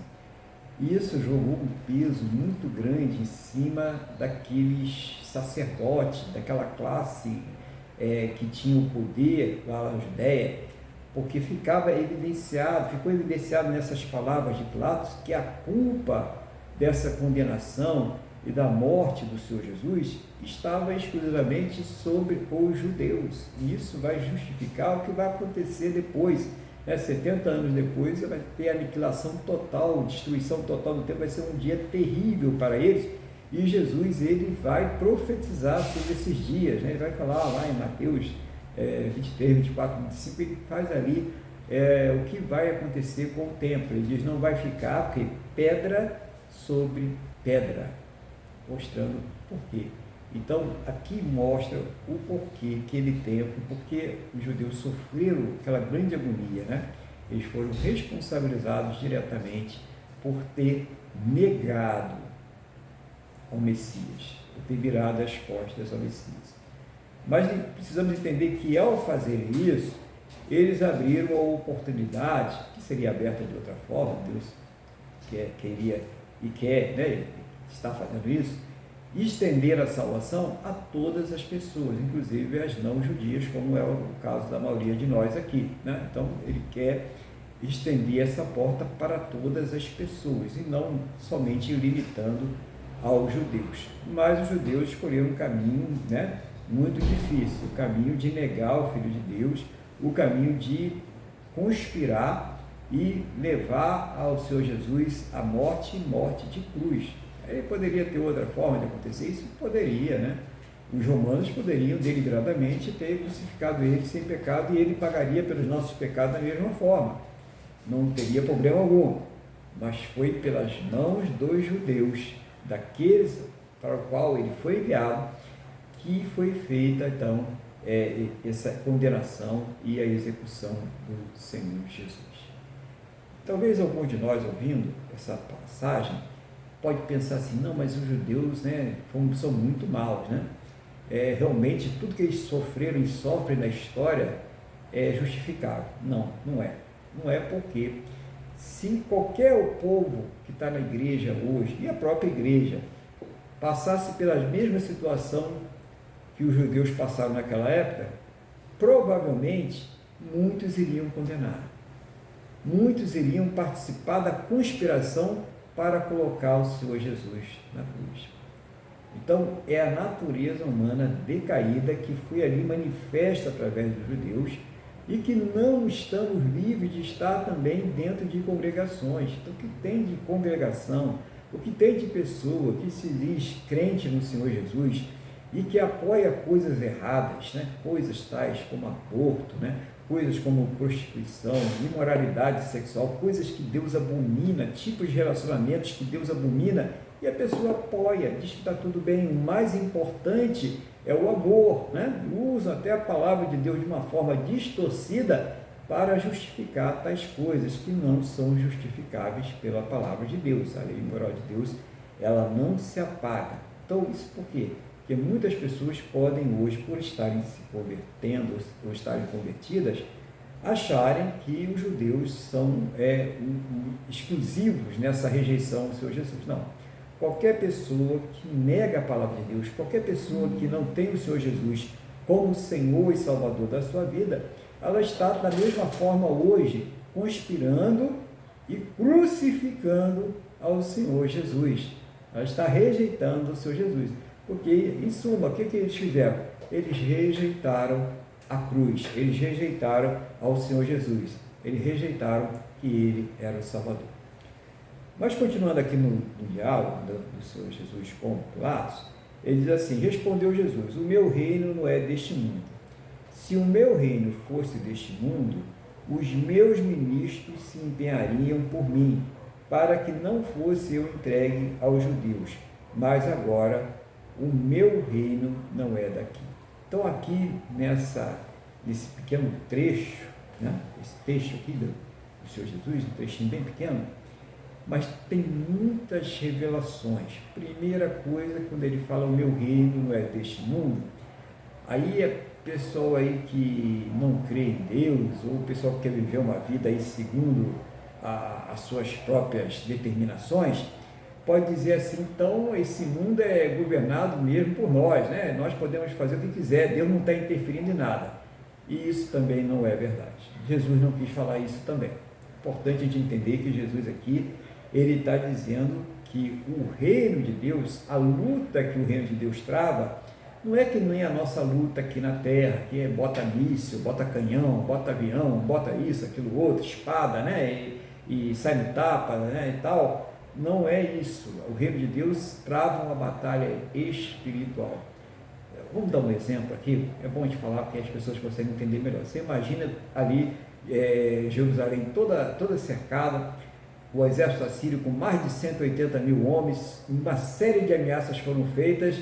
Isso jogou um peso muito grande em cima daqueles sacerdotes, daquela classe que tinha o poder lá na Judéia, porque ficou evidenciado nessas palavras de Pilatos que a culpa dessa condenação e da morte do Senhor Jesus estava exclusivamente sobre os judeus. E isso vai justificar o que vai acontecer depois. 70 anos depois vai ter aniquilação total, destruição total do templo, vai ser um dia terrível para eles. E Jesus ele vai profetizar sobre esses dias, né? Ele vai falar lá em Mateus 23, 24, 25, ele faz ali o que vai acontecer com o templo. Ele diz, não vai ficar, porque pedra sobre pedra, mostrando por quê. Então, aqui mostra o porquê aquele tempo, porque os judeus sofreram aquela grande agonia, né? Eles foram responsabilizados diretamente por ter negado ao Messias, por ter virado as costas ao Messias. Mas precisamos entender que, ao fazerem isso, eles abriram a oportunidade, que seria aberta de outra forma, Deus queria e quer, né, está fazendo isso, estender a salvação a todas as pessoas, inclusive as não judias, como é o caso da maioria de nós aqui, né? Então, ele quer estender essa porta para todas as pessoas, e não somente limitando aos judeus. Mas os judeus escolheram um caminho, né, muito difícil, o caminho de negar o Filho de Deus, o caminho de conspirar e levar ao Senhor Jesus a morte e morte de cruz. Aí poderia ter outra forma de acontecer isso? Poderia, né? Os romanos poderiam deliberadamente ter crucificado ele sem pecado e ele pagaria pelos nossos pecados da mesma forma. Não teria problema algum. Mas foi pelas mãos dos judeus, daqueles para o qual ele foi enviado, que foi feita, então, essa condenação e a execução do Senhor Jesus. Talvez algum de nós, ouvindo essa passagem, pode pensar assim, não, mas os judeus, né, são muito maus, né? Realmente, tudo que eles sofreram e sofrem na história é justificável. Não, não é. Não é, porque se qualquer povo que está na igreja hoje, e a própria igreja, passasse pela mesma situação que os judeus passaram naquela época, provavelmente muitos iriam condenar. Muitos iriam participar da conspiração para colocar o Senhor Jesus na cruz. Então, é a natureza humana decaída que foi ali manifesta através dos judeus e que não estamos livres de estar também dentro de congregações. Então, o que tem de congregação, o que tem de pessoa que se diz crente no Senhor Jesus e que apoia coisas erradas, né? Coisas tais como aborto, né? Coisas como prostituição, imoralidade sexual, coisas que Deus abomina, tipos de relacionamentos que Deus abomina, e a pessoa apoia, diz que está tudo bem. O mais importante é o amor, né? Usa até a palavra de Deus de uma forma distorcida para justificar tais coisas que não são justificáveis pela palavra de Deus. A lei moral de Deus, ela não se apaga. Então, isso por quê? Porque muitas pessoas podem hoje, por estarem se convertendo ou estarem convertidas, acharem que os judeus são exclusivos nessa rejeição ao Senhor Jesus. Não. Qualquer pessoa que nega a palavra de Deus, qualquer pessoa que não tem o Senhor Jesus como Senhor e Salvador da sua vida, ela está da mesma forma hoje conspirando e crucificando ao Senhor Jesus. Ela está rejeitando o Senhor Jesus. Porque, em suma, o que eles fizeram? Eles rejeitaram a cruz, eles rejeitaram ao Senhor Jesus, eles rejeitaram que Ele era o Salvador. Mas, continuando aqui no diálogo do Senhor Jesus com Pilatos, ele diz assim, respondeu Jesus, o meu reino não é deste mundo. Se o meu reino fosse deste mundo, os meus ministros se empenhariam por mim, para que não fosse eu entregue aos judeus, mas agora o meu reino não é daqui. Então, aqui nesse pequeno trecho, né, esse texto aqui do Senhor Jesus, um trechinho bem pequeno, mas tem muitas revelações. Primeira coisa, quando ele fala, o meu reino não é deste mundo, aí é pessoal aí que não crê em Deus, ou o pessoal que quer viver uma vida aí segundo as suas próprias determinações, pode dizer assim, então esse mundo é governado mesmo por nós, né? Nós podemos fazer o que quiser, Deus não está interferindo em nada. E isso também não é verdade. Jesus não quis falar isso também. Importante a gente entender que Jesus aqui, ele está dizendo que o reino de Deus, a luta que o reino de Deus trava, não é que nem a nossa luta aqui na terra, que é bota míssil, bota canhão, bota avião, bota isso, aquilo outro, espada, né? E sai no tapa, né? E tal. Não é isso. O reino de Deus trava uma batalha espiritual. Vamos dar um exemplo aqui, é bom te falar porque as pessoas conseguem entender melhor. Você imagina ali Jerusalém toda cercada, o exército assírio com mais de 180 mil homens, uma série de ameaças foram feitas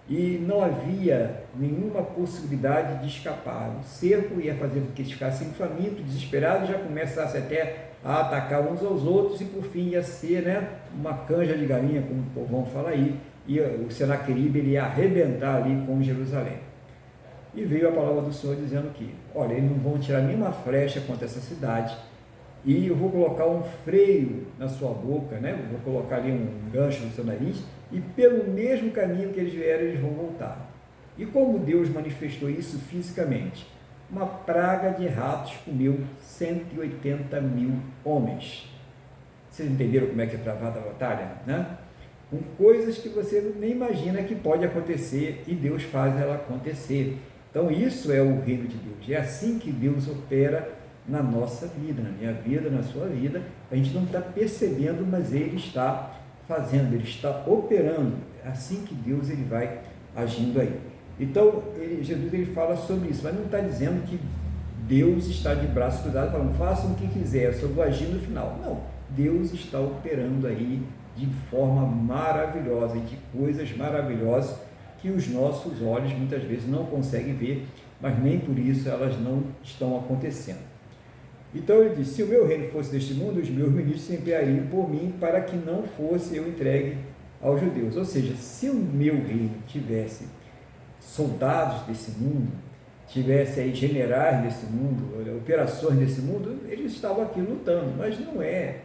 e não havia nenhuma possibilidade de escapar. O cerco ia fazer com que eles ficassem famintos, desesperados, já começassem até a atacar uns aos outros e por fim ia ser, né, uma canja de galinha, como o povão fala aí, e o Senaqueribe ele ia arrebentar ali com Jerusalém. E veio a palavra do Senhor dizendo que, olha, eles não vão tirar nenhuma flecha contra essa cidade, e eu vou colocar um freio na sua boca, né? Eu vou colocar ali um gancho no seu nariz, e pelo mesmo caminho que eles vieram, eles vão voltar. E como Deus manifestou isso fisicamente? Uma praga de ratos comeu 180 mil homens. Vocês entenderam como é que é travada a batalha, né? Com coisas que você nem imagina que pode acontecer, e Deus faz ela acontecer. Então isso é o reino de Deus, é assim que Deus opera na nossa vida, na minha vida, na sua vida. A gente não está percebendo, mas Ele está fazendo, Ele está operando. É assim que Deus ele vai agindo aí. Então, Jesus ele fala sobre isso, mas não está dizendo que Deus está de braços cruzados, falando, façam o que quiser, eu só vou agir no final. Não, Deus está operando aí de forma maravilhosa, e de coisas maravilhosas que os nossos olhos muitas vezes não conseguem ver, mas nem por isso elas não estão acontecendo. Então ele disse, se o meu reino fosse deste mundo, os meus ministros se empenhariam por mim para que não fosse eu entregue aos judeus. Ou seja, se o meu reino tivesse soldados desse mundo, tivesse aí generais desse mundo, operações desse mundo, eles estavam aqui lutando, mas não é.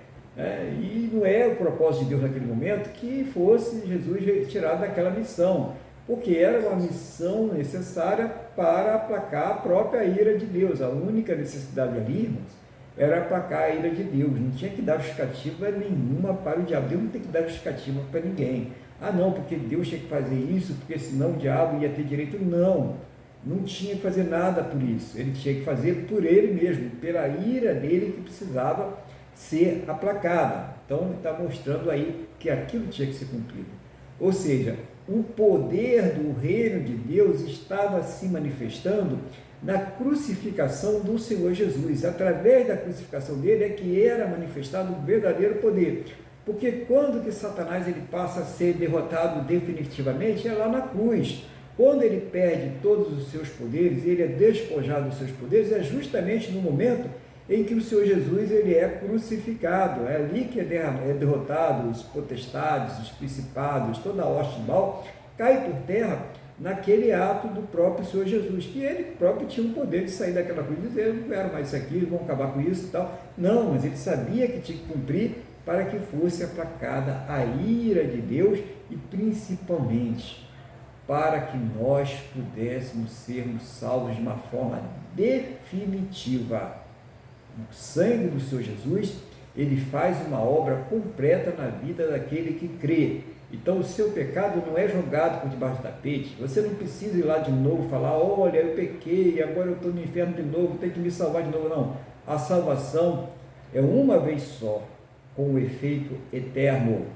E não é o propósito de Deus naquele momento que fosse Jesus retirado daquela missão, porque era uma missão necessária para aplacar a própria ira de Deus. A única necessidade ali, irmãos, era aplacar a ira de Deus. Não tinha que dar justificativa nenhuma para o diabo. Deus não tem que dar justificativa para ninguém. Ah não, porque Deus tinha que fazer isso, porque senão o diabo ia ter direito. Não tinha que fazer nada por isso. Ele tinha que fazer por ele mesmo, pela ira dele que precisava ser aplacada. Então ele está mostrando aí que aquilo tinha que ser cumprido. Ou seja, o poder do reino de Deus estava se manifestando na crucificação do Senhor Jesus. Através da crucificação dele é que era manifestado o verdadeiro poder. Porque quando que Satanás ele passa a ser derrotado definitivamente? É lá na cruz. Quando ele perde todos os seus poderes, ele é despojado dos seus poderes, é justamente no momento em que o Senhor Jesus ele é crucificado. É ali que é derrotado os potestades, os principados, toda a hoste do mal cai por terra naquele ato do próprio Senhor Jesus, que ele próprio tinha o poder de sair daquela cruz e dizer, não quero mais isso aqui, vão acabar com isso e tal. Não, mas ele sabia que tinha que cumprir para que fosse aplacada a ira de Deus e principalmente para que nós pudéssemos sermos salvos de uma forma definitiva. O sangue do Senhor Jesus, ele faz uma obra completa na vida daquele que crê. Então o seu pecado não é jogado por debaixo do tapete. Você não precisa ir lá de novo falar, olha, eu pequei, agora eu estou no inferno de novo, tenho que me salvar de novo. Não, a salvação é uma vez só, com o efeito eterno.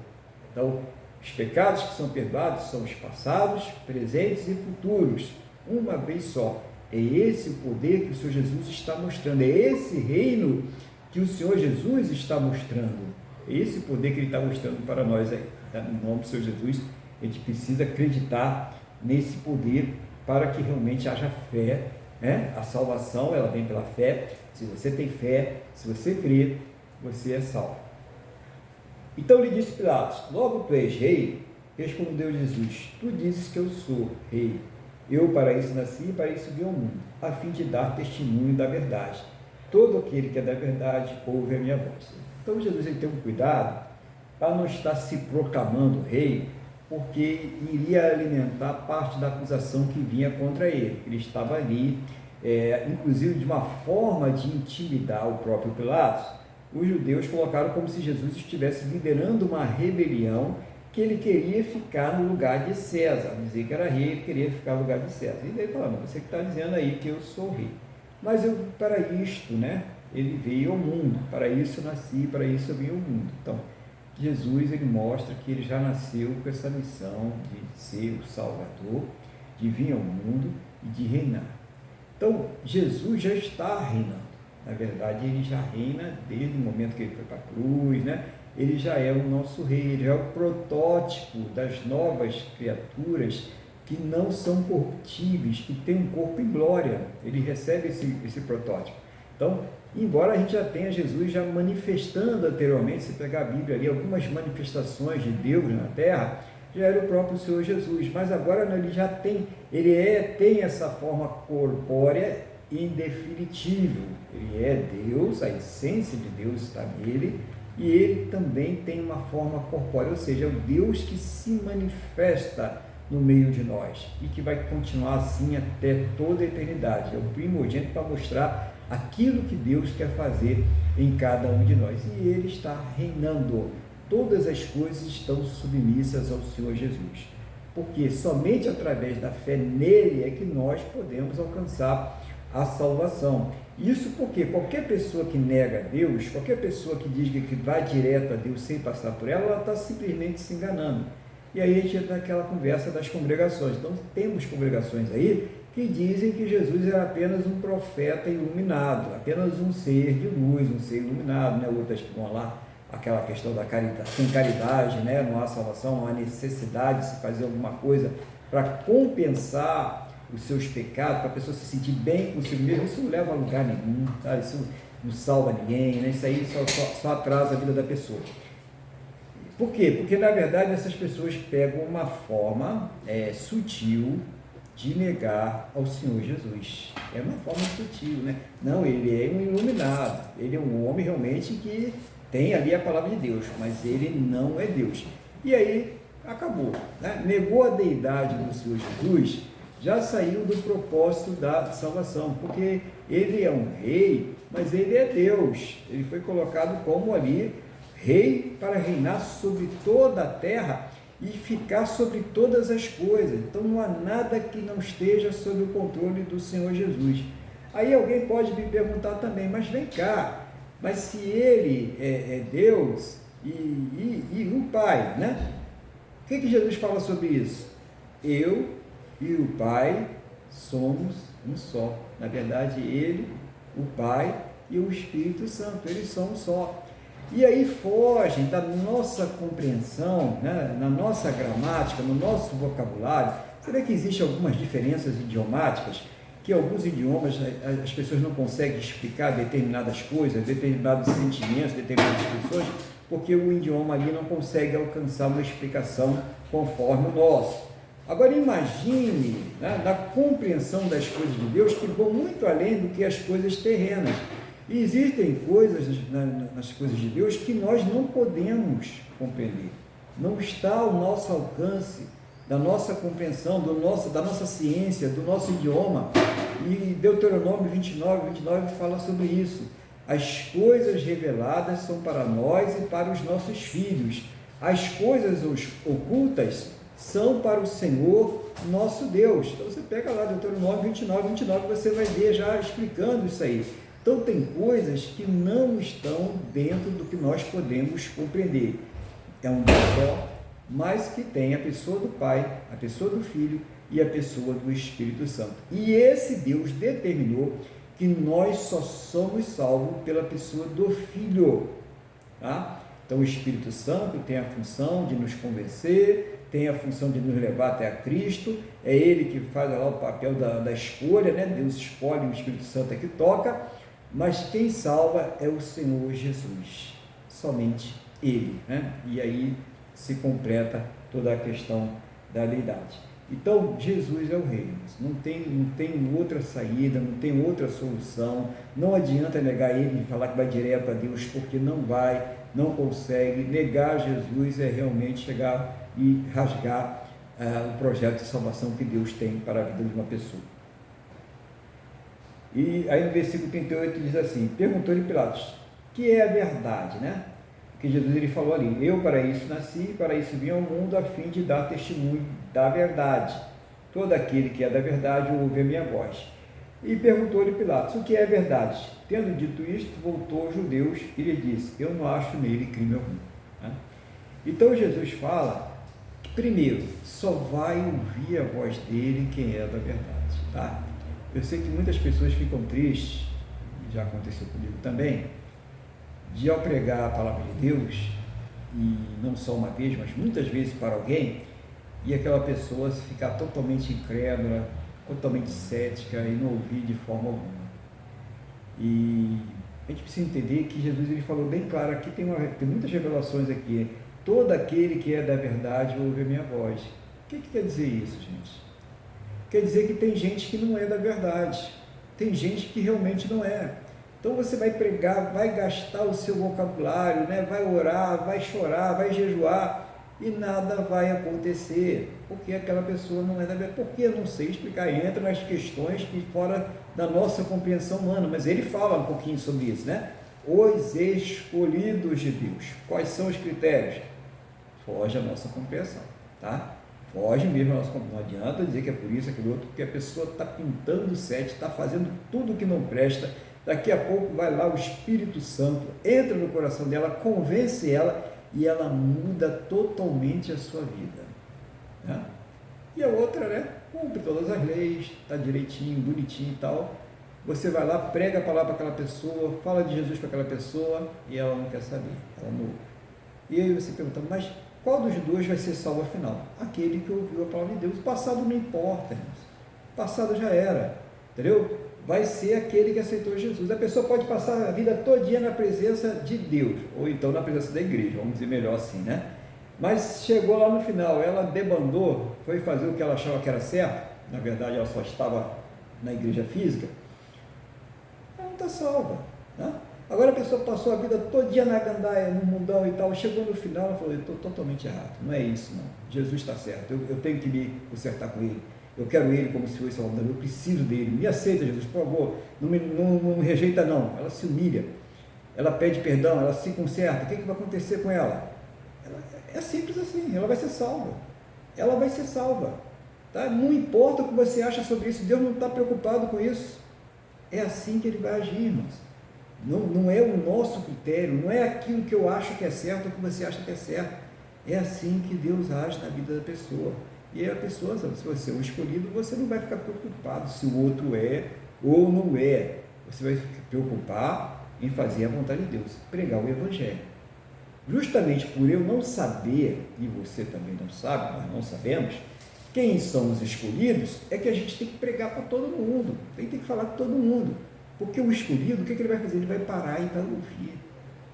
Então, os pecados que são perdoados são os passados, presentes e futuros, uma vez só. É esse o poder que o Senhor Jesus está mostrando, é esse reino que o Senhor Jesus está mostrando, é esse poder que Ele está mostrando para nós aí. Em nome do Senhor Jesus, a gente precisa acreditar nesse poder para que realmente haja fé né? A salvação, ela vem pela fé. Se você tem fé, se você crê, você é salvo. Então lhe disse Pilatos: logo tu és rei? Respondeu Jesus: tu dizes que eu sou rei. Eu para isso nasci e para isso vim ao mundo, a fim de dar testemunho da verdade. Todo aquele que é da verdade ouve a minha voz. Então Jesus ele tem um cuidado para não estar se proclamando rei, porque iria alimentar parte da acusação que vinha contra ele. Ele estava ali, inclusive de uma forma de intimidar o próprio Pilatos. Os judeus colocaram como se Jesus estivesse liderando uma rebelião, que ele queria ficar no lugar de César, dizer que era rei, ele queria ficar no lugar de César. E daí falaram: você que está dizendo aí que eu sou rei. Mas eu, para isto, né, ele veio ao mundo, para isso eu nasci, para isso eu vim ao mundo. Então, Jesus ele mostra que ele já nasceu com essa missão de ser o Salvador, de vir ao mundo e de reinar. Então, Jesus já está reinando. Na verdade, ele já reina desde o momento que ele foi para a cruz, né? Ele já é o nosso rei, ele é o protótipo das novas criaturas que não são corruptíveis, que têm um corpo em glória. Ele recebe esse protótipo. Então, embora a gente já tenha Jesus já manifestando anteriormente, se pegar a Bíblia ali, algumas manifestações de Deus na terra, já era o próprio Senhor Jesus, mas agora ele já tem, tem essa forma corpórea indefinível. Ele é Deus, a essência de Deus está nele, e ele também tem uma forma corpórea, ou seja, é o Deus que se manifesta no meio de nós e que vai continuar assim até toda a eternidade. É o primogênito para mostrar aquilo que Deus quer fazer em cada um de nós, e ele está reinando. Todas as coisas estão submissas ao Senhor Jesus, porque somente através da fé nele é que nós podemos alcançar a salvação. Isso porque qualquer pessoa que nega Deus, qualquer pessoa que diz que vai direto a Deus sem passar por ela, ela está simplesmente se enganando. E aí a gente entra naquela conversa das congregações. Então temos congregações aí que dizem que Jesus era apenas um profeta iluminado, apenas um ser de luz, um ser iluminado, né? Outras que vão lá, aquela questão da caridade, sem caridade, né? Não há salvação, não há necessidade de se fazer alguma coisa para compensar os seus pecados, para a pessoa se sentir bem consigo mesmo. Isso não leva a lugar nenhum, tá? Isso não salva ninguém, né? Isso aí só atrasa a vida da pessoa. Por quê? Porque na verdade essas pessoas pegam uma forma sutil de negar ao Senhor Jesus. É uma forma sutil, né? Não, ele é um iluminado, ele é um homem realmente que tem ali a palavra de Deus, mas ele não é Deus. E aí acabou, né? Negou a deidade do Senhor Jesus, já saiu do propósito da salvação, porque ele é um rei, mas ele é Deus. Ele foi colocado como ali rei para reinar sobre toda a terra e ficar sobre todas as coisas. Então não há nada que não esteja sob o controle do Senhor Jesus. Aí alguém pode me perguntar também: mas vem cá, mas se ele é Deus e o Pai, né? O que Jesus fala sobre isso? Eu e o Pai somos um só. Na verdade, ele, o Pai e o Espírito Santo, eles são um só. E aí fogem da nossa compreensão, né, na nossa gramática, no nosso vocabulário. Será que existem algumas diferenças idiomáticas, que alguns idiomas as pessoas não conseguem explicar determinadas coisas, determinados sentimentos, determinadas expressões, porque o idioma ali não consegue alcançar uma explicação conforme o nosso. Agora imagine, né, na compreensão das coisas de Deus, que vão muito além do que as coisas terrenas. E existem coisas nas coisas de Deus que nós não podemos compreender. Não está ao nosso alcance, da nossa compreensão, da nossa ciência, do nosso idioma. E Deuteronômio 29 fala sobre isso. As coisas reveladas são para nós e para os nossos filhos. As coisas ocultas são para o Senhor nosso Deus. Então você pega lá Deuteronômio 29, você vai ver já explicando isso aí. Então tem coisas que não estão dentro do que nós podemos compreender. É um Deus só, mas que tem a pessoa do Pai, a pessoa do Filho e a pessoa do Espírito Santo. E esse Deus determinou que nós só somos salvos pela pessoa do Filho, tá? Então o Espírito Santo tem a função de nos convencer, tem a função de nos levar até a Cristo, é Ele que faz lá o papel da escolha, né? Deus escolhe, o Espírito Santo é que toca, mas quem salva é o Senhor Jesus, somente Ele, né? E aí se completa toda a questão da deidade. Então, Jesus é o Rei, não tem outra saída, não tem outra solução, não adianta negar Ele e falar que vai direto a Deus, porque não vai, não consegue. Negar Jesus é realmente chegar e rasgar o projeto de salvação que Deus tem para a vida de uma pessoa. E aí no versículo 38 diz assim, perguntou-lhe Pilatos, que é a verdade, né? Que Jesus ele falou ali, eu para isso nasci, para isso vim ao mundo, a fim de dar testemunho da verdade. Todo aquele que é da verdade ouve a minha voz. E perguntou-lhe Pilatos, o que é a verdade? Tendo dito isto, voltou aos judeus e lhe disse, eu não acho nele crime algum. Né? Então Jesus fala que primeiro, só vai ouvir a voz dele quem é da verdade. Tá? Eu sei que muitas pessoas ficam tristes, já aconteceu comigo também, de ao pregar a palavra de Deus, e não só uma vez, mas muitas vezes para alguém, e aquela pessoa ficar totalmente incrédula, totalmente cética e não ouvir de forma alguma. E a gente precisa entender que Jesus ele falou bem claro aqui, tem muitas revelações aqui, todo aquele que é da verdade ouve a minha voz. O que quer dizer isso, gente? Quer dizer que tem gente que não é da verdade, tem gente que realmente não é. Então você vai pregar, vai gastar o seu vocabulário, né? Vai orar, vai chorar, vai jejuar e nada vai acontecer, porque aquela pessoa não é da verdade. Porque eu não sei explicar, entra nas questões que fora da nossa compreensão humana, mas ele fala um pouquinho sobre isso, né? Os escolhidos de Deus. Quais são os critérios? Foge a nossa compreensão, tá? Foge mesmo a nossa compreensão. Não adianta dizer que é por isso, aquilo outro, porque a pessoa está pintando o sete, está fazendo tudo que não presta. Daqui a pouco vai lá o Espírito Santo, entra no coração dela, convence ela e ela muda totalmente a sua vida. Né? E a outra, né? Cumpre todas as leis, está direitinho, bonitinho e tal. Você vai lá, prega a palavra para aquela pessoa, fala de Jesus para aquela pessoa e ela não quer saber. Ela não... E aí você pergunta, mas qual dos dois vai ser salvo afinal? Aquele que ouviu a palavra de Deus. O passado não importa, irmãos. O passado já era, entendeu? Vai ser aquele que aceitou Jesus. A pessoa pode passar a vida todinha na presença de Deus, ou então na presença da igreja, vamos dizer melhor assim, né? Mas chegou lá no final, ela debandou, foi fazer o que ela achava que era certo, na verdade ela só estava na igreja física, ela não está salva, né? Agora a pessoa passou a vida todinha na gandaia, no mundão e tal, chegou no final, ela falou, eu estou totalmente errado, não é isso não, Jesus está certo, eu tenho que me consertar com ele. Eu quero Ele como Senhor e Salvador, eu preciso dEle, me aceita Jesus, por favor, não me rejeita não. Ela se humilha, ela pede perdão, ela se conserta, o que vai acontecer com ela? É simples assim, ela vai ser salva, ela vai ser salva, tá? Não importa o que você acha sobre isso, Deus não está preocupado com isso, é assim que Ele vai agir, irmãos. Não é o nosso critério, não é aquilo que eu acho que é certo ou que você acha que é certo, é assim que Deus age na vida da pessoa. E a pessoa, se você é um escolhido, você não vai ficar preocupado se o outro é ou não é. Você vai se preocupar em fazer a vontade de Deus, pregar o Evangelho. Justamente por eu não saber, e você também não sabe, nós não sabemos, quem são os escolhidos, é que a gente tem que pregar para todo mundo, tem que falar com todo mundo. Porque o escolhido, o que ele vai fazer? Ele vai parar e vai ouvir.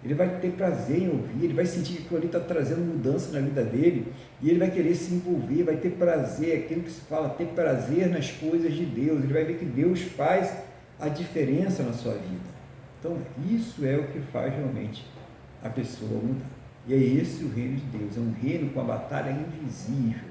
Ele vai ter prazer em ouvir, ele vai sentir que aquilo ali está trazendo mudança na vida dele, e ele vai querer se envolver, vai ter prazer, aquilo que se fala, ter prazer nas coisas de Deus, ele vai ver que Deus faz a diferença na sua vida. Então, isso é o que faz realmente a pessoa mudar. E é esse o reino de Deus, é um reino com a batalha invisível.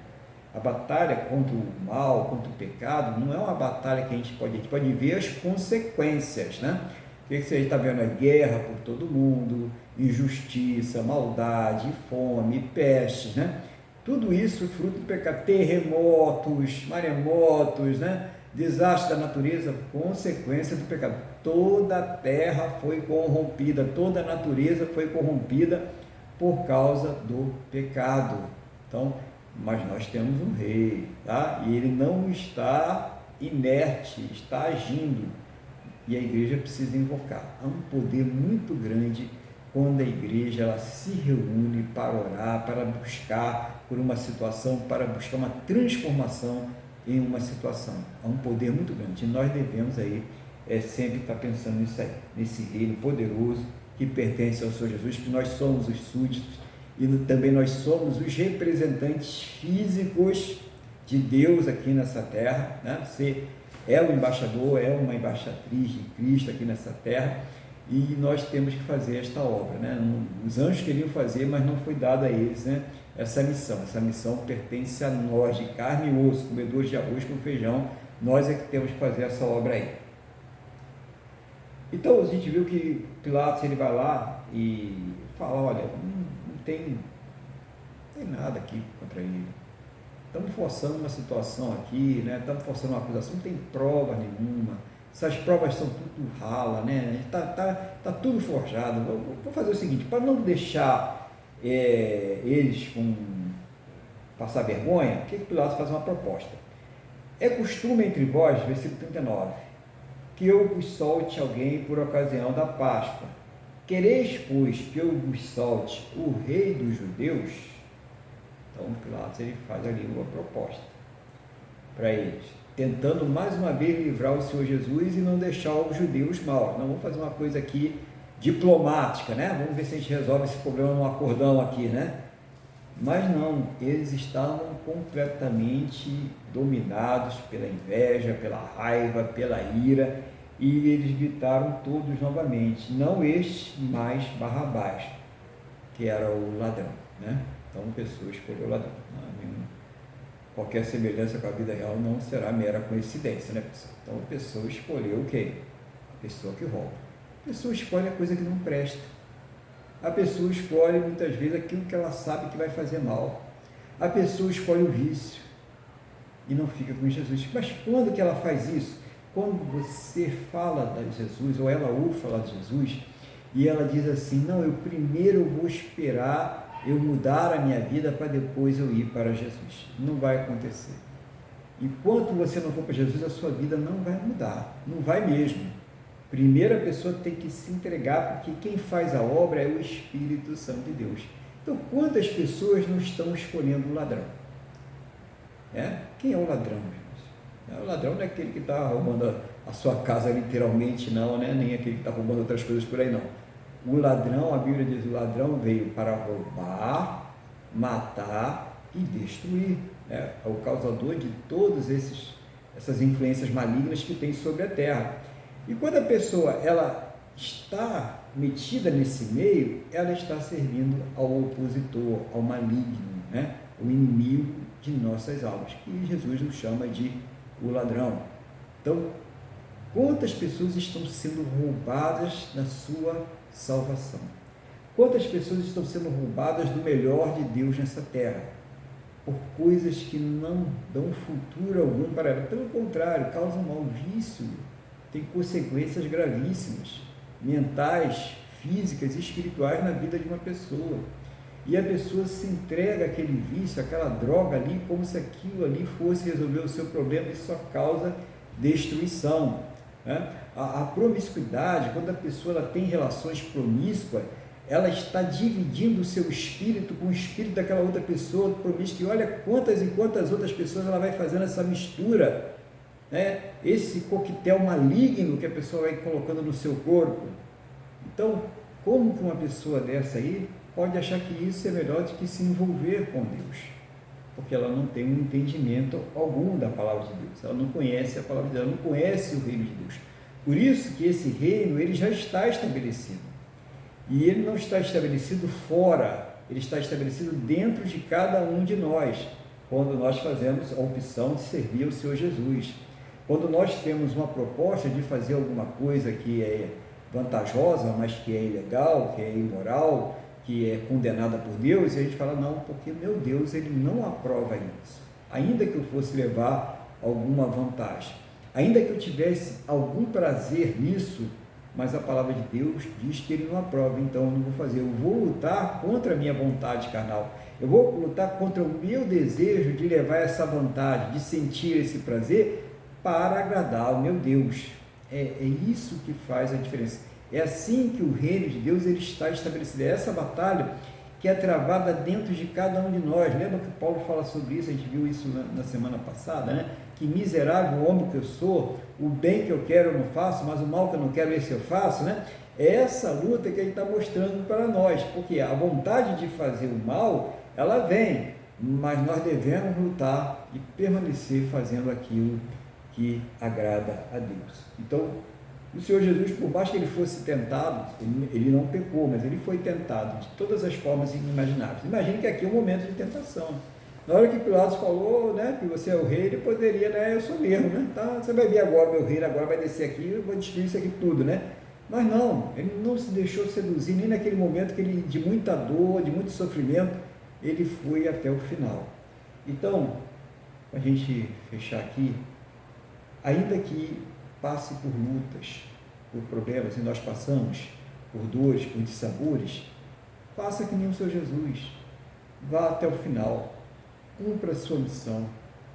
A batalha contra o mal, contra o pecado, não é uma batalha que a gente pode ver as consequências, né? O que você está vendo? É guerra por todo mundo, injustiça, maldade, fome, pestes, né? Tudo isso fruto do pecado, terremotos, maremotos, né? Desastre da natureza, consequência do pecado. Toda a terra foi corrompida, toda a natureza foi corrompida por causa do pecado. Então, mas nós temos um rei, tá? E ele não está inerte, está agindo. E a igreja precisa invocar. Há um poder muito grande quando a igreja ela se reúne para orar, para buscar por uma situação, para buscar uma transformação em uma situação. Há um poder muito grande e nós devemos aí sempre estar pensando nisso aí, nesse reino poderoso que pertence ao Senhor Jesus, que nós somos os súditos e também nós somos os representantes físicos de Deus aqui nessa terra, né? Você é um embaixador, é uma embaixatriz de Cristo aqui nessa terra e nós temos que fazer esta obra, né? Os anjos queriam fazer, mas não foi dado a eles, né? Essa missão pertence a nós, de carne e osso, comedores de arroz com feijão, nós é que temos que fazer essa obra aí. Então a gente viu que Pilatos ele vai lá e fala, olha, não tem nada aqui contra ele, estamos forçando uma situação aqui, né? Estamos forçando uma acusação, não tem prova nenhuma, essas provas são tudo rala, né? Tá tudo forjado. Vou fazer o seguinte, para não deixar eles passar vergonha, o que Pilatos faz uma proposta? É costume entre vós, versículo 39, que eu vos solte alguém por ocasião da Páscoa. Quereis, pois, que eu vos solte o rei dos judeus? Então Pilatos ele faz ali uma proposta para eles, tentando mais uma vez livrar o Senhor Jesus e não deixar os judeus mal. Não, vamos fazer uma coisa aqui diplomática, né? Vamos ver se a gente resolve esse problema num acordão aqui, né? Mas não, eles estavam completamente dominados pela inveja, pela raiva, pela ira, e eles gritaram todos novamente, não este, mas Barrabás, que era o ladrão, né? Então a pessoa escolheu o ladrão. Qualquer semelhança com a vida real não será mera coincidência, né, pessoal? Então a pessoa escolheu o quê? A pessoa que rouba. A pessoa escolhe a coisa que não presta. A pessoa escolhe muitas vezes aquilo que ela sabe que vai fazer mal. A pessoa escolhe o vício e não fica com Jesus. Mas quando que ela faz isso? Quando você fala de Jesus, ou ela ouve falar de Jesus, e ela diz assim, não, eu primeiro vou esperar eu mudar a minha vida para depois eu ir para Jesus. Não vai acontecer. Enquanto você não for para Jesus, a sua vida não vai mudar. Não vai mesmo. Primeiro a pessoa tem que se entregar, porque quem faz a obra é o Espírito Santo de Deus. Então, quantas pessoas não estão escolhendo o ladrão? Quem é o ladrão, gente? O ladrão não é aquele que está roubando a sua casa literalmente, não, né? Nem aquele que está roubando outras coisas por aí, não. O ladrão, a Bíblia diz, o ladrão veio para roubar, matar e destruir. É o causador de todas essas influências malignas que tem sobre a terra. E quando a pessoa ela está metida nesse meio, ela está servindo ao opositor, ao maligno, né? O inimigo de nossas almas, que Jesus nos chama de o ladrão. Então, quantas pessoas estão sendo roubadas na sua salvação? Quantas pessoas estão sendo roubadas do melhor de Deus nessa terra? Por coisas que não dão futuro algum para ela. Pelo contrário, causam mau vício, tem consequências gravíssimas, mentais, físicas e espirituais na vida de uma pessoa. E a pessoa se entrega àquele vício, àquela droga ali, como se aquilo ali fosse resolver o seu problema, e só causa destruição, né? A promiscuidade, quando a pessoa ela tem relações promíscuas, ela está dividindo o seu espírito com o espírito daquela outra pessoa promíscua, e olha quantas e quantas outras pessoas ela vai fazendo essa mistura, né? Esse coquetel maligno que a pessoa vai colocando no seu corpo. Então, como que uma pessoa dessa aí pode achar que isso é melhor do que se envolver com Deus? Porque ela não tem um entendimento algum da palavra de Deus, ela não conhece a palavra de Deus, ela não conhece o reino de Deus. Por isso que esse reino ele já está estabelecido, e ele não está estabelecido fora, ele está estabelecido dentro de cada um de nós, quando nós fazemos a opção de servir ao Senhor Jesus. Quando nós temos uma proposta de fazer alguma coisa que é vantajosa, mas que é ilegal, que é imoral, que é condenada por Deus, e a gente fala, não, porque meu Deus, ele não aprova isso. Ainda que eu fosse levar alguma vantagem, ainda que eu tivesse algum prazer nisso, mas a palavra de Deus diz que ele não aprova, então eu não vou fazer. Eu vou lutar contra a minha vontade carnal, eu vou lutar contra o meu desejo de levar essa vontade, de sentir esse prazer para agradar o meu Deus. É isso que faz a diferença. É assim que o reino de Deus ele está estabelecido. É essa batalha que é travada dentro de cada um de nós. Lembra que Paulo fala sobre isso? A gente viu isso na semana passada, né? Que miserável homem que eu sou, o bem que eu quero eu não faço, mas o mal que eu não quero esse eu faço, né? É essa luta que ele está mostrando para nós, porque a vontade de fazer o mal, ela vem, mas nós devemos lutar e permanecer fazendo aquilo que agrada a Deus. Então, o Senhor Jesus, por mais que ele fosse tentado, ele não pecou, mas ele foi tentado de todas as formas inimagináveis. Imagine que aqui é um momento de tentação. Na hora que Pilatos falou, né, que você é o rei, ele poderia, né, eu sou mesmo, né, tá, você vai ver agora meu reino, agora vai descer aqui, eu vou destruir isso aqui tudo, né. Mas não, ele não se deixou seduzir, nem naquele momento que ele, de muita dor, de muito sofrimento, ele foi até o final. Então, para a gente fechar aqui, ainda que passe por lutas, por problemas, e nós passamos por dores, por dissabores, faça que nem o Senhor Jesus, vá até o final, cumpra a sua missão,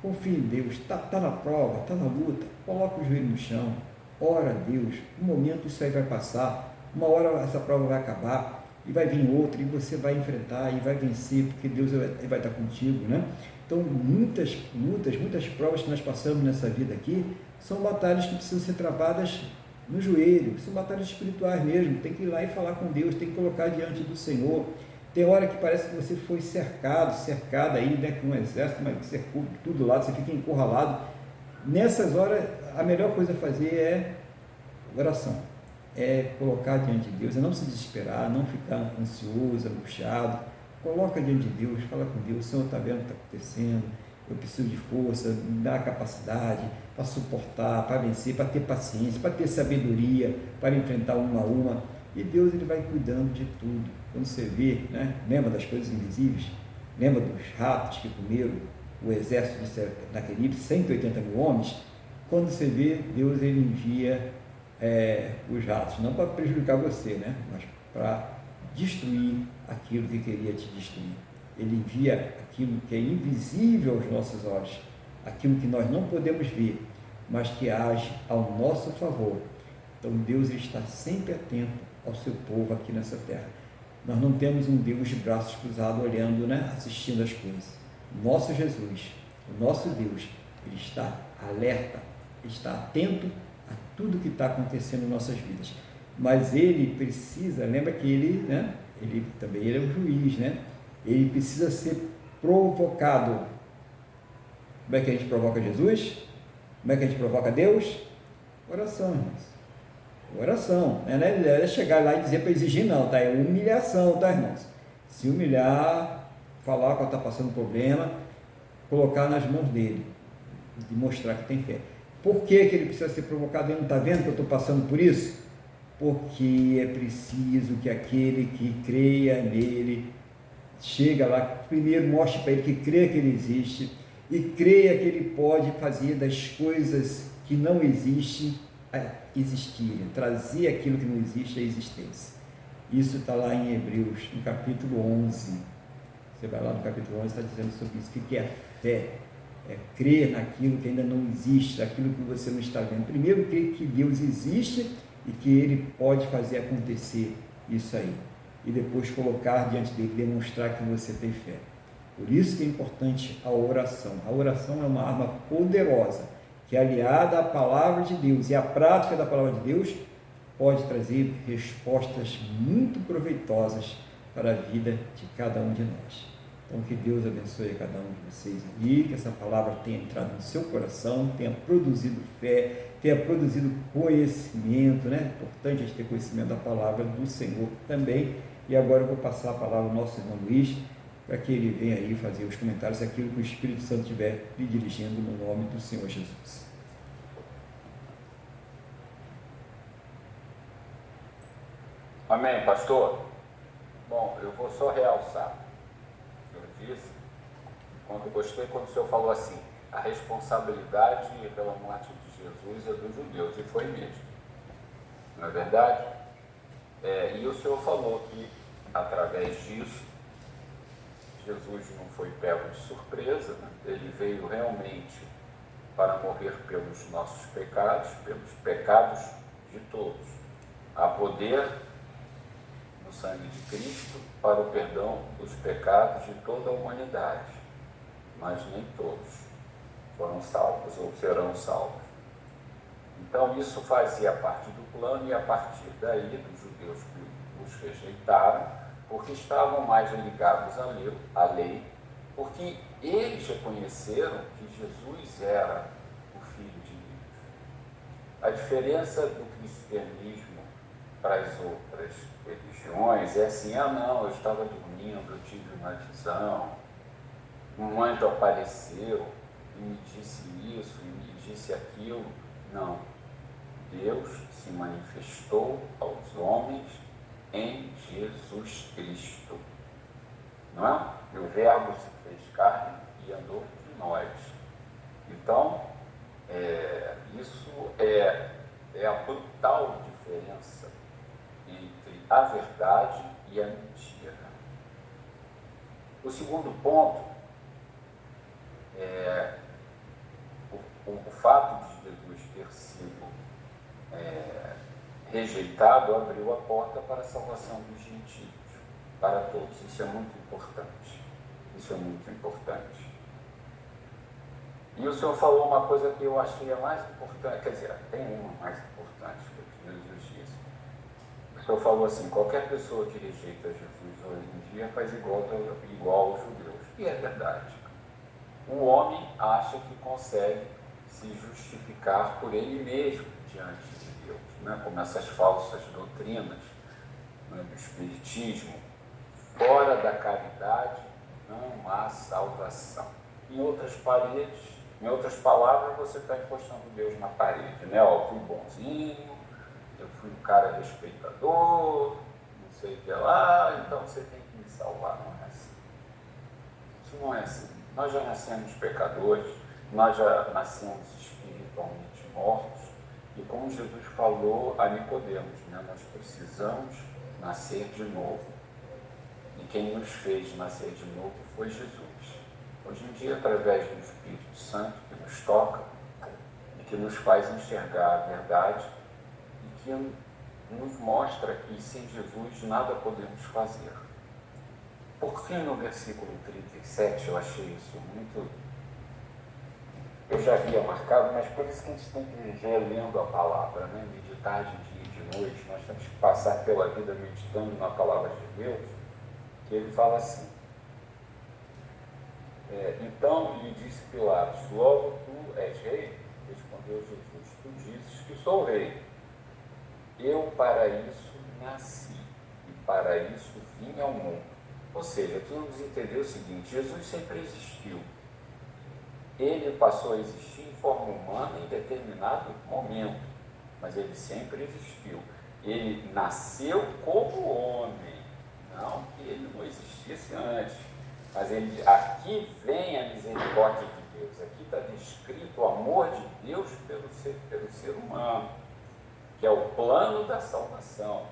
confie em Deus, está na prova, está na luta, coloca o joelho no chão, ora a Deus, um momento isso aí vai passar, uma hora essa prova vai acabar, e vai vir outra, e você vai enfrentar, e vai vencer, porque Deus vai estar contigo, né? Então, muitas lutas, muitas provas que nós passamos nessa vida aqui, são batalhas que precisam ser travadas no joelho, são batalhas espirituais mesmo, tem que ir lá e falar com Deus, tem que colocar diante do Senhor. Tem hora que parece que você foi cercado aí, né, com um exército, mas cercou tudo lado, você fica encurralado. Nessas horas, a melhor coisa a fazer é oração, é colocar diante de Deus, é não se desesperar, não ficar ansioso, angustiado. Coloca diante de Deus, fala com Deus, o Senhor está vendo o que está acontecendo, eu preciso de força, me dá capacidade para suportar, para vencer, para ter paciência, para ter sabedoria, para enfrentar uma a uma, e Deus ele vai cuidando de tudo. Quando você vê, né, lembra das coisas invisíveis, lembra dos ratos que comeram o exército de Senaqueribe, 180 mil homens, quando você vê, Deus ele envia os ratos, não para prejudicar você, né, mas para destruir aquilo que queria te destruir. Ele envia aquilo que é invisível aos nossos olhos, aquilo que nós não podemos ver, mas que age ao nosso favor. Então Deus está sempre atento ao seu povo aqui nessa terra. Nós não temos um Deus de braços cruzados olhando, né, assistindo as coisas. Nosso Jesus, o nosso Deus, ele está alerta, está atento a tudo que está acontecendo em nossas vidas. Mas ele precisa, lembra que ele, né, ele também é o juiz, né? Ele precisa ser provocado. Como é que a gente provoca Jesus? Como é que a gente provoca Deus? Oração, irmãos. Oração. Não é chegar lá e dizer para exigir, não, tá? É humilhação, tá, irmãos? Se humilhar, falar quando está passando problema, colocar nas mãos dele e mostrar que tem fé. Por que ele precisa ser provocado? Ele não está vendo que eu estou passando por isso? Porque é preciso que aquele que creia nele chega lá, primeiro mostre para ele que creia que ele existe e creia que ele pode fazer das coisas que não existem existirem, trazer aquilo que não existe à existência. Isso está lá em Hebreus, no capítulo 11. Você vai lá no capítulo 11, está dizendo sobre isso. O que é fé? É crer naquilo que ainda não existe, naquilo que você não está vendo. Primeiro, crer que Deus existe e que Ele pode fazer acontecer isso aí. E depois colocar diante dele, demonstrar que você tem fé. Por isso que é importante a oração. A oração é uma arma poderosa, que aliada à palavra de Deus e à prática da palavra de Deus, pode trazer respostas muito proveitosas para a vida de cada um de nós. Então, que Deus abençoe a cada um de vocês aí, que essa palavra tenha entrado no seu coração, tenha produzido fé, tenha produzido conhecimento, né? É importante a gente ter conhecimento da palavra do Senhor também. E agora eu vou passar a palavra ao nosso irmão Luiz, para que ele venha aí fazer os comentários, aquilo que o Espírito Santo estiver lhe dirigindo no nome do Senhor Jesus. Amém, pastor? Bom, eu vou só realçar. O senhor disse, gostei quando o senhor falou assim, a responsabilidade pela morte de Jesus é dos judeus, e foi mesmo. Não é verdade? E o senhor falou que, através disso, Jesus não foi pego de surpresa, né? Ele veio realmente para morrer pelos nossos pecados, pelos pecados de todos. há poder no sangue de Cristo para o perdão dos pecados de toda a humanidade, mas nem todos foram salvos ou serão salvos. Então isso fazia parte do plano, e a partir daí dos judeus que os rejeitaram, porque estavam mais ligados à lei, porque eles reconheceram que Jesus era o Filho de Deus. A diferença do cristianismo para as outras religiões é assim: não, eu estava dormindo, eu tive uma visão, um anjo apareceu e me disse isso, e me disse aquilo. Não. Deus se manifestou aos homens em Jesus Cristo. Não é? E o Verbo se fez carne e andou entre nós. Então, isso é a brutal diferença entre a verdade e a mentira. O segundo ponto é o fato de Jesus ter sido rejeitado abriu a porta para a salvação dos gentios, para todos. Isso é muito importante. Isso é muito importante. E o Senhor falou uma coisa que eu achei a mais importante, quer dizer, tem uma mais importante que Jesus disse. O Senhor falou assim: qualquer pessoa que rejeita Jesus hoje em dia faz igual aos judeus. E é verdade. O homem acha que consegue se justificar por ele mesmo diante de Deus, né? Como essas falsas doutrinas, né, do espiritismo. Fora da caridade não há salvação. Em outras palavras, você está encostando Deus na parede, né? Ó, eu fui bonzinho, eu fui um cara respeitador, não sei o que lá, então você tem que me salvar. Não é assim. Isso não é assim. Nós já nascemos pecadores, nós já nascemos espiritualmente mortos, e como Jesus falou a Nicodemos, né, nós precisamos nascer de novo. E quem nos fez nascer de novo foi Jesus. Hoje em dia, através do Espírito Santo que nos toca e que nos faz enxergar a verdade e que nos mostra que sem Jesus nada podemos fazer. Por fim, no versículo 37, eu achei isso muito... Eu já havia marcado, mas por isso que a gente tem que viver lendo a palavra, né? Meditar de dia e de noite. Nós temos que passar pela vida meditando na palavra de Deus, que ele fala assim: então lhe disse Pilatos: logo tu és rei? Respondeu Jesus: tu dizes que sou rei. Eu para isso nasci e para isso vim ao mundo. Ou seja, tu vamos entender o seguinte: Jesus sempre existiu. Ele passou a existir em forma humana em determinado momento, mas ele sempre existiu. Ele nasceu como homem, não que ele não existisse antes, mas aqui vem a misericórdia de Deus, aqui está descrito o amor de Deus pelo ser humano, que é o plano da salvação.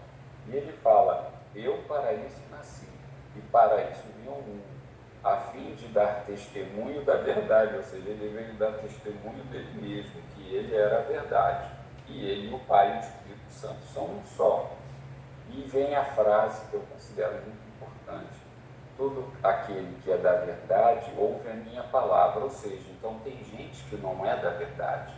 E ele fala: eu para isso nasci, e para isso vim ao mundo, a fim de dar testemunho da verdade. Ou seja, ele veio dar testemunho dele mesmo, que ele era a verdade, e ele, o Pai e o Espírito Santo são um só. E vem a frase que eu considero muito importante: todo aquele que é da verdade ouve a minha palavra. Ou seja, então tem gente que não é da verdade.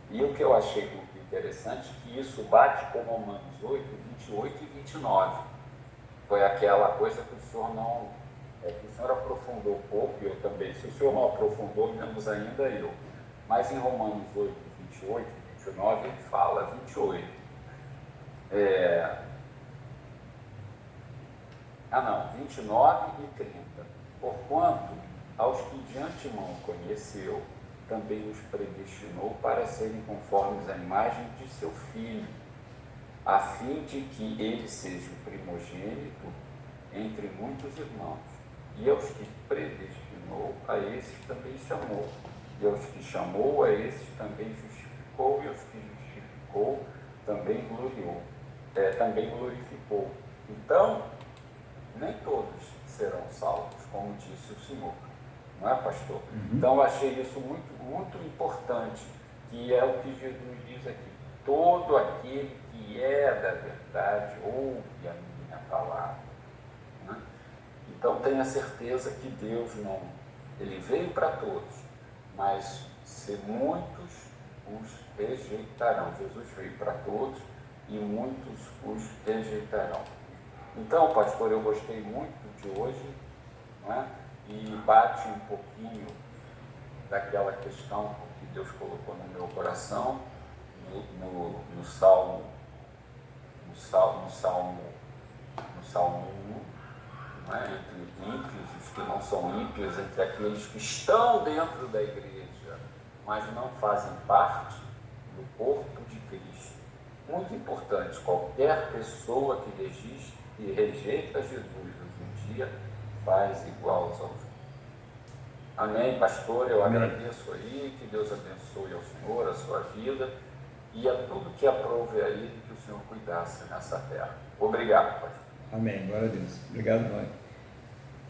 E o que eu achei muito interessante é que isso bate com Romanos 8, 28 e 29. Foi aquela coisa que o Senhor não... que o Senhor aprofundou pouco, e eu também. Se o Senhor não aprofundou, menos ainda eu. Mas em Romanos 8, 28 e 29, ele fala, 28. 29 e 30. Porquanto, aos que de antemão conheceu, também os predestinou para serem conformes à imagem de seu Filho, a fim de que ele seja o primogênito entre muitos irmãos. E aos que predestinou, a esses também chamou. E aos que chamou, a esses também justificou. E aos que justificou, também glorificou. Então, nem todos serão salvos, como disse o Senhor. Não é, pastor? Então, eu achei isso muito, muito importante, que é o que Jesus diz aqui. todo aquele que é da verdade ouve a minha palavra. Né? Então tenha certeza que Deus não, ele veio para todos, mas se muitos os rejeitarão. Jesus veio para todos e muitos os rejeitarão. Então, pastor, eu gostei muito de hoje, né? E bate um pouquinho daquela questão que Deus colocou no meu coração, no Salmo 1, né? Entre ímpios e os que não são ímpios, entre aqueles que estão dentro da igreja, mas não fazem parte do corpo de Cristo. Muito importante, qualquer pessoa que rejeita Jesus hoje em dia faz igual aos outros. Amém, pastor? Eu agradeço aí, que Deus abençoe ao Senhor, a sua vida e a tudo que aprove aí que o Senhor cuidasse nessa terra. Obrigado, pastor. Amém, glória a Deus. Obrigado, nós.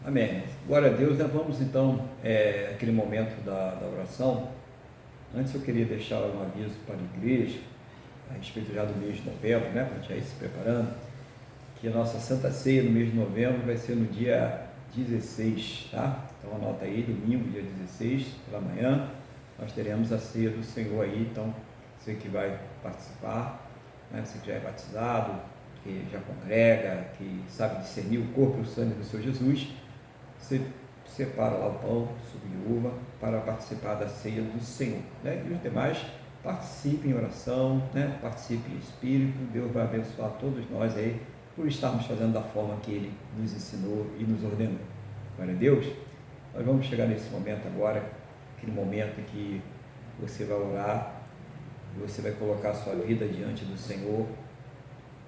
Amém. Glória a Deus. Nós vamos então, aquele momento da oração. Antes eu queria deixar um aviso para a igreja, a respeito já do mês de novembro, né, para a gente ir se preparando, que a nossa Santa Ceia no mês de novembro vai ser no dia 16, tá? Então anota aí, domingo, dia 16, pela manhã, nós teremos a Ceia do Senhor aí. Então, você que vai participar, né, você que já é batizado, que já congrega, que sabe discernir o corpo e o sangue do Senhor Jesus, você separa lá o pão, suco de uva, para participar da ceia do Senhor, né? E os demais participem em oração, né? Participem em espírito. Deus vai abençoar todos nós aí, por estarmos fazendo da forma que Ele nos ensinou e nos ordenou. Glória a Deus. Nós vamos chegar nesse momento agora, aquele momento em que você vai orar, você vai colocar a sua vida diante do Senhor.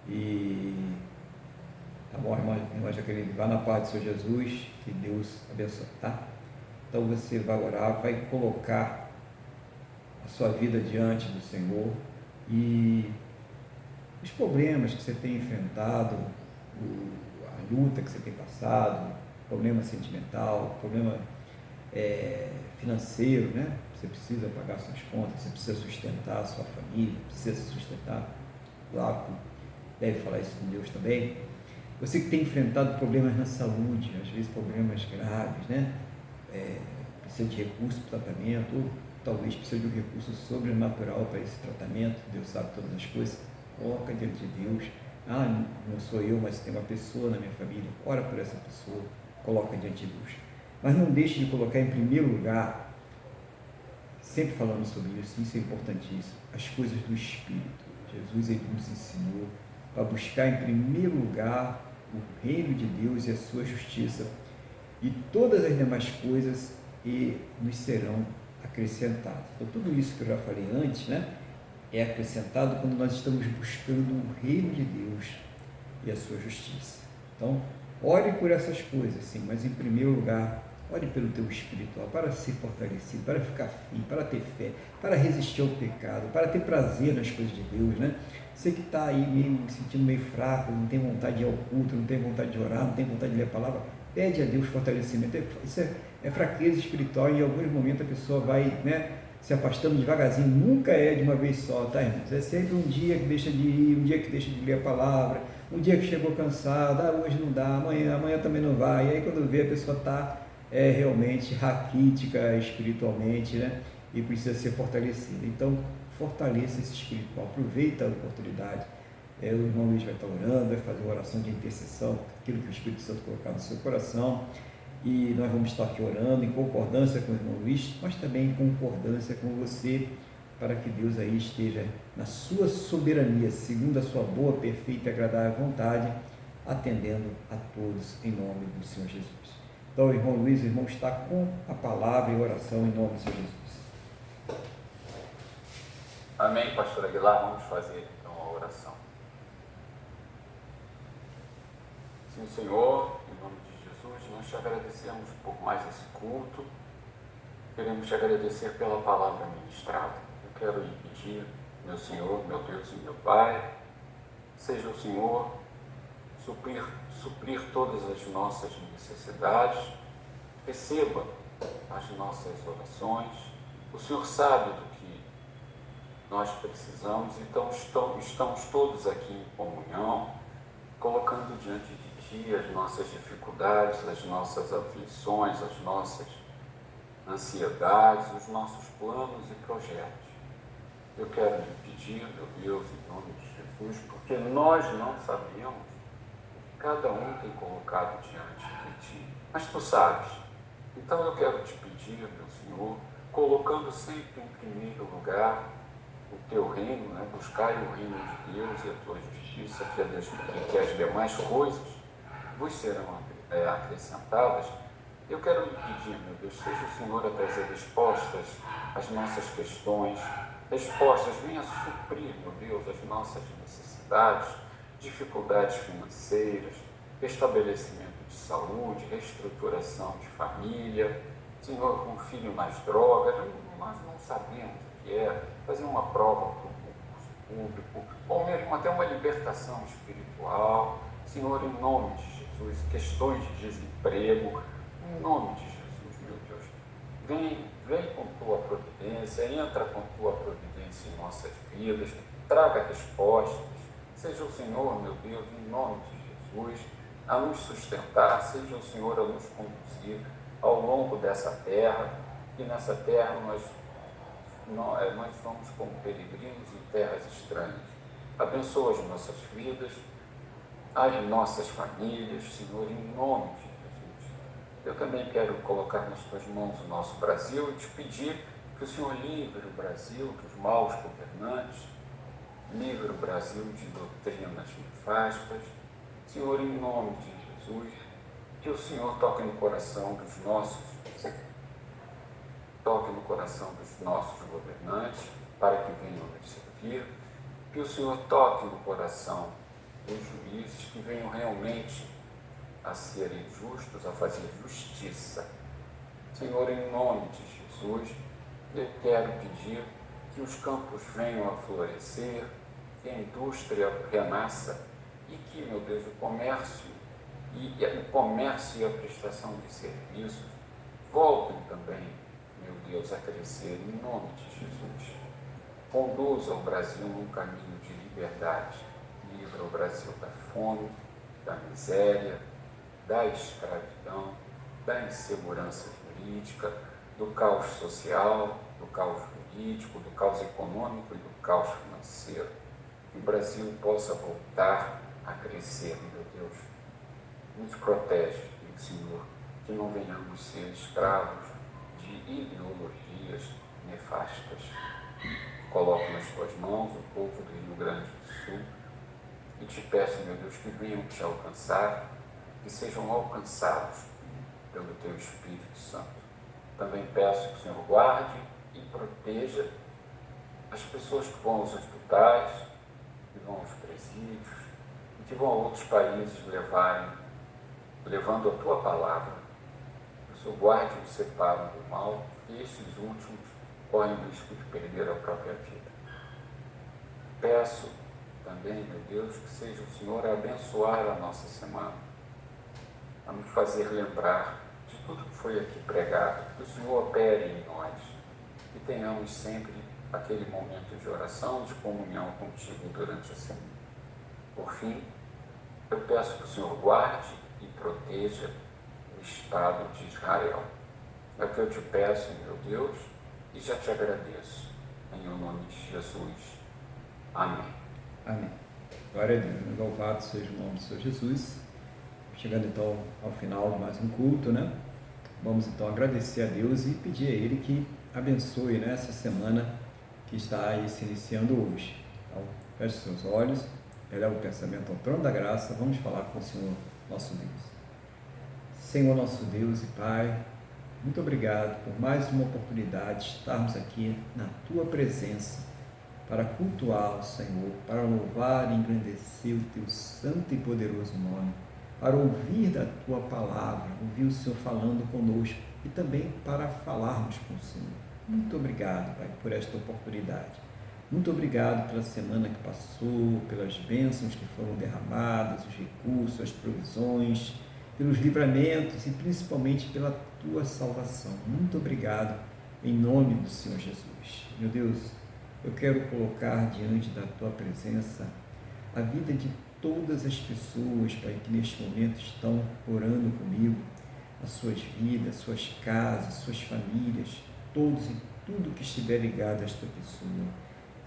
E tá bom, irmã Jaqueline, vá na paz do Senhor Jesus, que Deus abençoe, tá? Então você vai orar, vai colocar a sua vida diante do Senhor e os problemas que você tem enfrentado, a luta que você tem passado, problema sentimental, problema financeiro, né? Você precisa pagar suas contas, você precisa sustentar a sua família, precisa se sustentar, claro, deve falar isso com Deus também. Você que tem enfrentado problemas na saúde, às vezes problemas graves, né? Precisa de recurso para o tratamento, ou talvez precisa de um recurso sobrenatural para esse tratamento. Deus sabe todas as coisas. Coloca diante de Deus. Não sou eu, mas tem uma pessoa na minha família. Ora por essa pessoa, coloca diante de Deus. Mas não deixe de colocar em primeiro lugar, sempre falando sobre isso é importantíssimo, as coisas do Espírito. Jesus, ele nos ensinou para buscar em primeiro lugar o reino de Deus e a sua justiça, e todas as demais coisas nos serão acrescentadas. Então, tudo isso que eu já falei antes, né, é acrescentado quando nós estamos buscando o reino de Deus e a sua justiça. Então, ore por essas coisas, sim, mas em primeiro lugar, ore pelo teu espiritual, para ser fortalecido, para ficar firme, para ter fé, para resistir ao pecado, para ter prazer nas coisas de Deus, né? Você que está aí meio, sentindo meio fraco, não tem vontade de ir ao culto, não tem vontade de orar, não tem vontade de ler a palavra, pede a Deus fortalecimento. Isso é fraqueza espiritual, e em alguns momentos a pessoa vai, né, se afastando devagarzinho. Nunca é de uma vez só, tá, irmãos? É sempre um dia que deixa de ir, um dia que deixa de ler a palavra, um dia que chegou cansado, hoje não dá, amanhã também não vai. E aí quando vê, a pessoa está realmente raquítica espiritualmente, né? E precisa ser fortalecida. Então, fortaleça esse espiritual, aproveita a oportunidade. O irmão Luiz vai estar orando, vai fazer uma oração de intercessão, aquilo que o Espírito Santo colocar no seu coração, e nós vamos estar aqui orando em concordância com o irmão Luiz, mas também em concordância com você, para que Deus aí esteja na sua soberania, segundo a sua boa, perfeita e agradável vontade, atendendo a todos em nome do Senhor Jesus. Então, o irmão Luiz, o irmão está com a palavra e oração em nome do Senhor Jesus. Amém, pastor Aguilar. Vamos fazer então a oração. Sim, Senhor, em nome de Jesus, nós te agradecemos por mais esse culto. Queremos te agradecer pela palavra ministrada. Eu quero lhe pedir, meu Senhor, meu Deus e meu Pai, seja o Senhor suprir todas as nossas necessidades, receba as nossas orações. O Senhor sabe do que nós precisamos. Então estamos todos aqui em comunhão, colocando diante de Ti as nossas dificuldades, as nossas aflições, as nossas ansiedades, os nossos planos e projetos. Eu quero lhe pedir, meu Deus, em nome de Jesus, porque nós não sabemos o que cada um tem colocado diante de Ti, mas Tu sabes. Então eu quero te pedir, meu Senhor, colocando sempre em primeiro lugar o Teu reino, né? Buscai o reino de Deus e a Tua justiça, que as demais coisas vos serão acrescentadas. Eu quero lhe pedir, meu Deus, seja o Senhor a trazer respostas às nossas questões, respostas, venha suprir, meu Deus, as nossas necessidades, dificuldades financeiras, restabelecimento de saúde, reestruturação de família, Senhor, com um filho nas drogas, nós não sabemos o que é, fazer uma prova para o concurso público, ou mesmo até uma libertação espiritual, Senhor, em nome de Jesus, questões de desemprego, em nome de Jesus, meu Deus, vem com Tua providência, entra com Tua providência em nossas vidas, traga respostas, seja o Senhor, meu Deus, em nome de Jesus, a nos sustentar, seja o Senhor a nos conduzir ao longo dessa terra, e nessa terra nós somos como peregrinos em terras estranhas. Abençoa as nossas vidas, as nossas famílias, Senhor, em nome de Jesus. Eu também quero colocar nas Tuas mãos o nosso Brasil e te pedir que o Senhor livre o Brasil dos maus governantes, livre o Brasil de doutrinas nefastas, Senhor, em nome de Jesus, que o Senhor toque no coração dos nossos governantes, para que venham nos servir, que o Senhor toque no coração dos juízes, que venham realmente a serem justos, a fazer justiça. Senhor, em nome de Jesus, eu quero pedir que os campos venham a florescer, que a indústria renasça e que, meu Deus, o comércio e a prestação de serviços voltem também, meu Deus, a crescer em nome de Jesus. Conduza o Brasil num caminho de liberdade, livra o Brasil da fome, da miséria, da escravidão, da insegurança jurídica, do caos social, do caos político, do caos econômico e do caos financeiro. Que o Brasil possa voltar a crescer, meu Deus. Nos protege, Senhor, que não venhamos ser escravos de ideologias nefastas. Coloco nas Tuas mãos o povo do Rio Grande do Sul e te peço, meu Deus, que venham te alcançar, que sejam alcançados pelo Teu Espírito Santo. Também peço que o Senhor guarde e proteja as pessoas que vão aos hospitais, que vão aos presídios e que vão a outros países levando a Tua palavra. Que o Senhor guarde e os separe do mal, e estes últimos correm o risco de perder a própria vida. Peço também, meu Deus, que seja o Senhor a abençoar a nossa semana, a nos fazer lembrar de tudo que foi aqui pregado, que o Senhor opere em nós, e tenhamos sempre aquele momento de oração, de comunhão contigo durante a semana. Por fim, eu peço que o Senhor guarde e proteja o Estado de Israel. É o que eu te peço, meu Deus, e já te agradeço. Em o nome de Jesus. Amém. Amém. Glória a Deus. Louvado seja o nome do Senhor Jesus. Chegando então ao final de mais um culto, né? Vamos então agradecer a Deus e pedir a Ele que abençoe, né, essa semana que está aí se iniciando hoje. Então, feche seus olhos, eleva o pensamento ao trono da graça, vamos falar com o Senhor, nosso Deus. Senhor, nosso Deus e Pai, muito obrigado por mais uma oportunidade de estarmos aqui na Tua presença para cultuar o Senhor, para louvar e engrandecer o Teu santo e poderoso nome, para ouvir da Tua palavra, ouvir o Senhor falando conosco e também para falarmos com o Senhor. Muito obrigado, Pai, por esta oportunidade. Muito obrigado pela semana que passou, pelas bênçãos que foram derramadas, os recursos, as provisões, pelos livramentos e principalmente pela Tua salvação. Muito obrigado em nome do Senhor Jesus. Meu Deus, eu quero colocar diante da tua presença a vida de todas as pessoas, Pai, que neste momento estão orando comigo, as suas vidas, suas casas, suas famílias, todos e tudo que estiver ligado a esta pessoa.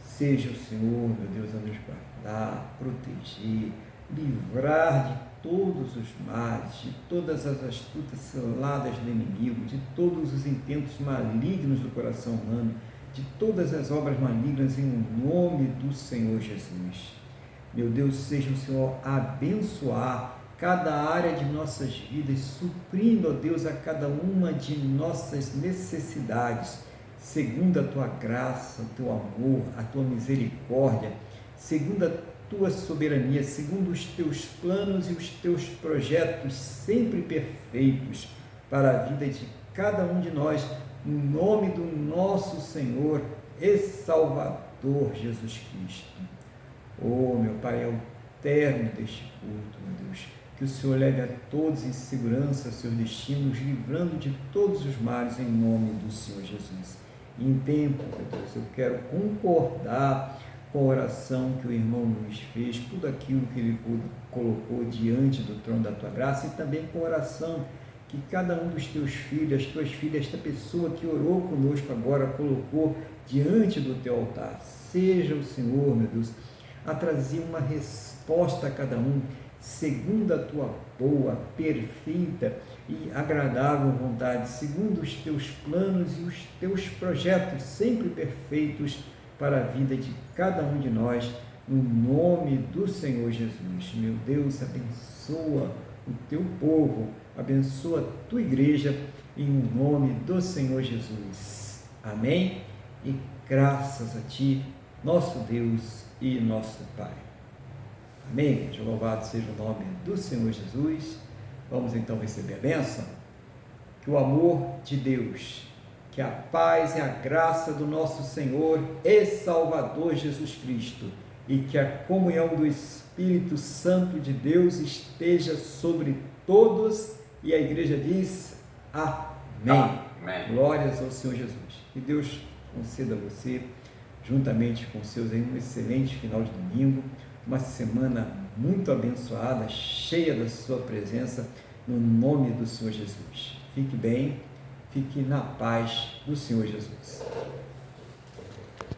Seja o Senhor, meu Deus, a nos guardar, proteger, livrar de todos os males, de todas as astutas ciladas do inimigo, de todos os intentos malignos do coração humano, de todas as obras malignas, em nome do Senhor Jesus. Meu Deus, seja o Senhor a abençoar cada área de nossas vidas, suprindo, ó Deus, a cada uma de nossas necessidades, segundo a tua graça, o teu amor, a tua misericórdia, segundo a tua soberania, segundo os teus planos e os teus projetos sempre perfeitos para a vida de cada um de nós, no nome do nosso Senhor e Salvador Jesus Cristo. Oh, meu Pai, ao término deste culto, meu Deus, que o Senhor leve a todos em segurança aos seus destinos, livrando de todos os males, em nome do Senhor Jesus. E em tempo, meu Deus, eu quero concordar com a oração que o irmão Luiz fez, tudo aquilo que ele colocou diante do trono da tua graça, e também com a oração que cada um dos teus filhos, as tuas filhas, esta pessoa que orou conosco agora, colocou diante do teu altar. Seja o Senhor, meu Deus, a trazer uma resposta a cada um, segundo a tua boa, perfeita e agradável vontade, segundo os teus planos e os teus projetos sempre perfeitos para a vida de cada um de nós, no nome do Senhor Jesus. Meu Deus, abençoa o teu povo, abençoa a tua igreja, em nome do Senhor Jesus. Amém? E graças a ti, nosso Deus e nosso Pai. Amém? Louvado seja o nome do Senhor Jesus. Vamos então receber a bênção. Que o amor de Deus, que a paz e a graça do nosso Senhor e Salvador Jesus Cristo e que a comunhão do Espírito Santo de Deus esteja sobre todos, e a igreja diz amém. Amém. Glórias ao Senhor Jesus. Que Deus conceda a você, juntamente com os seus, um excelente final de domingo, uma semana muito abençoada, cheia da sua presença, no nome do Senhor Jesus. Fique bem, fique na paz do Senhor Jesus.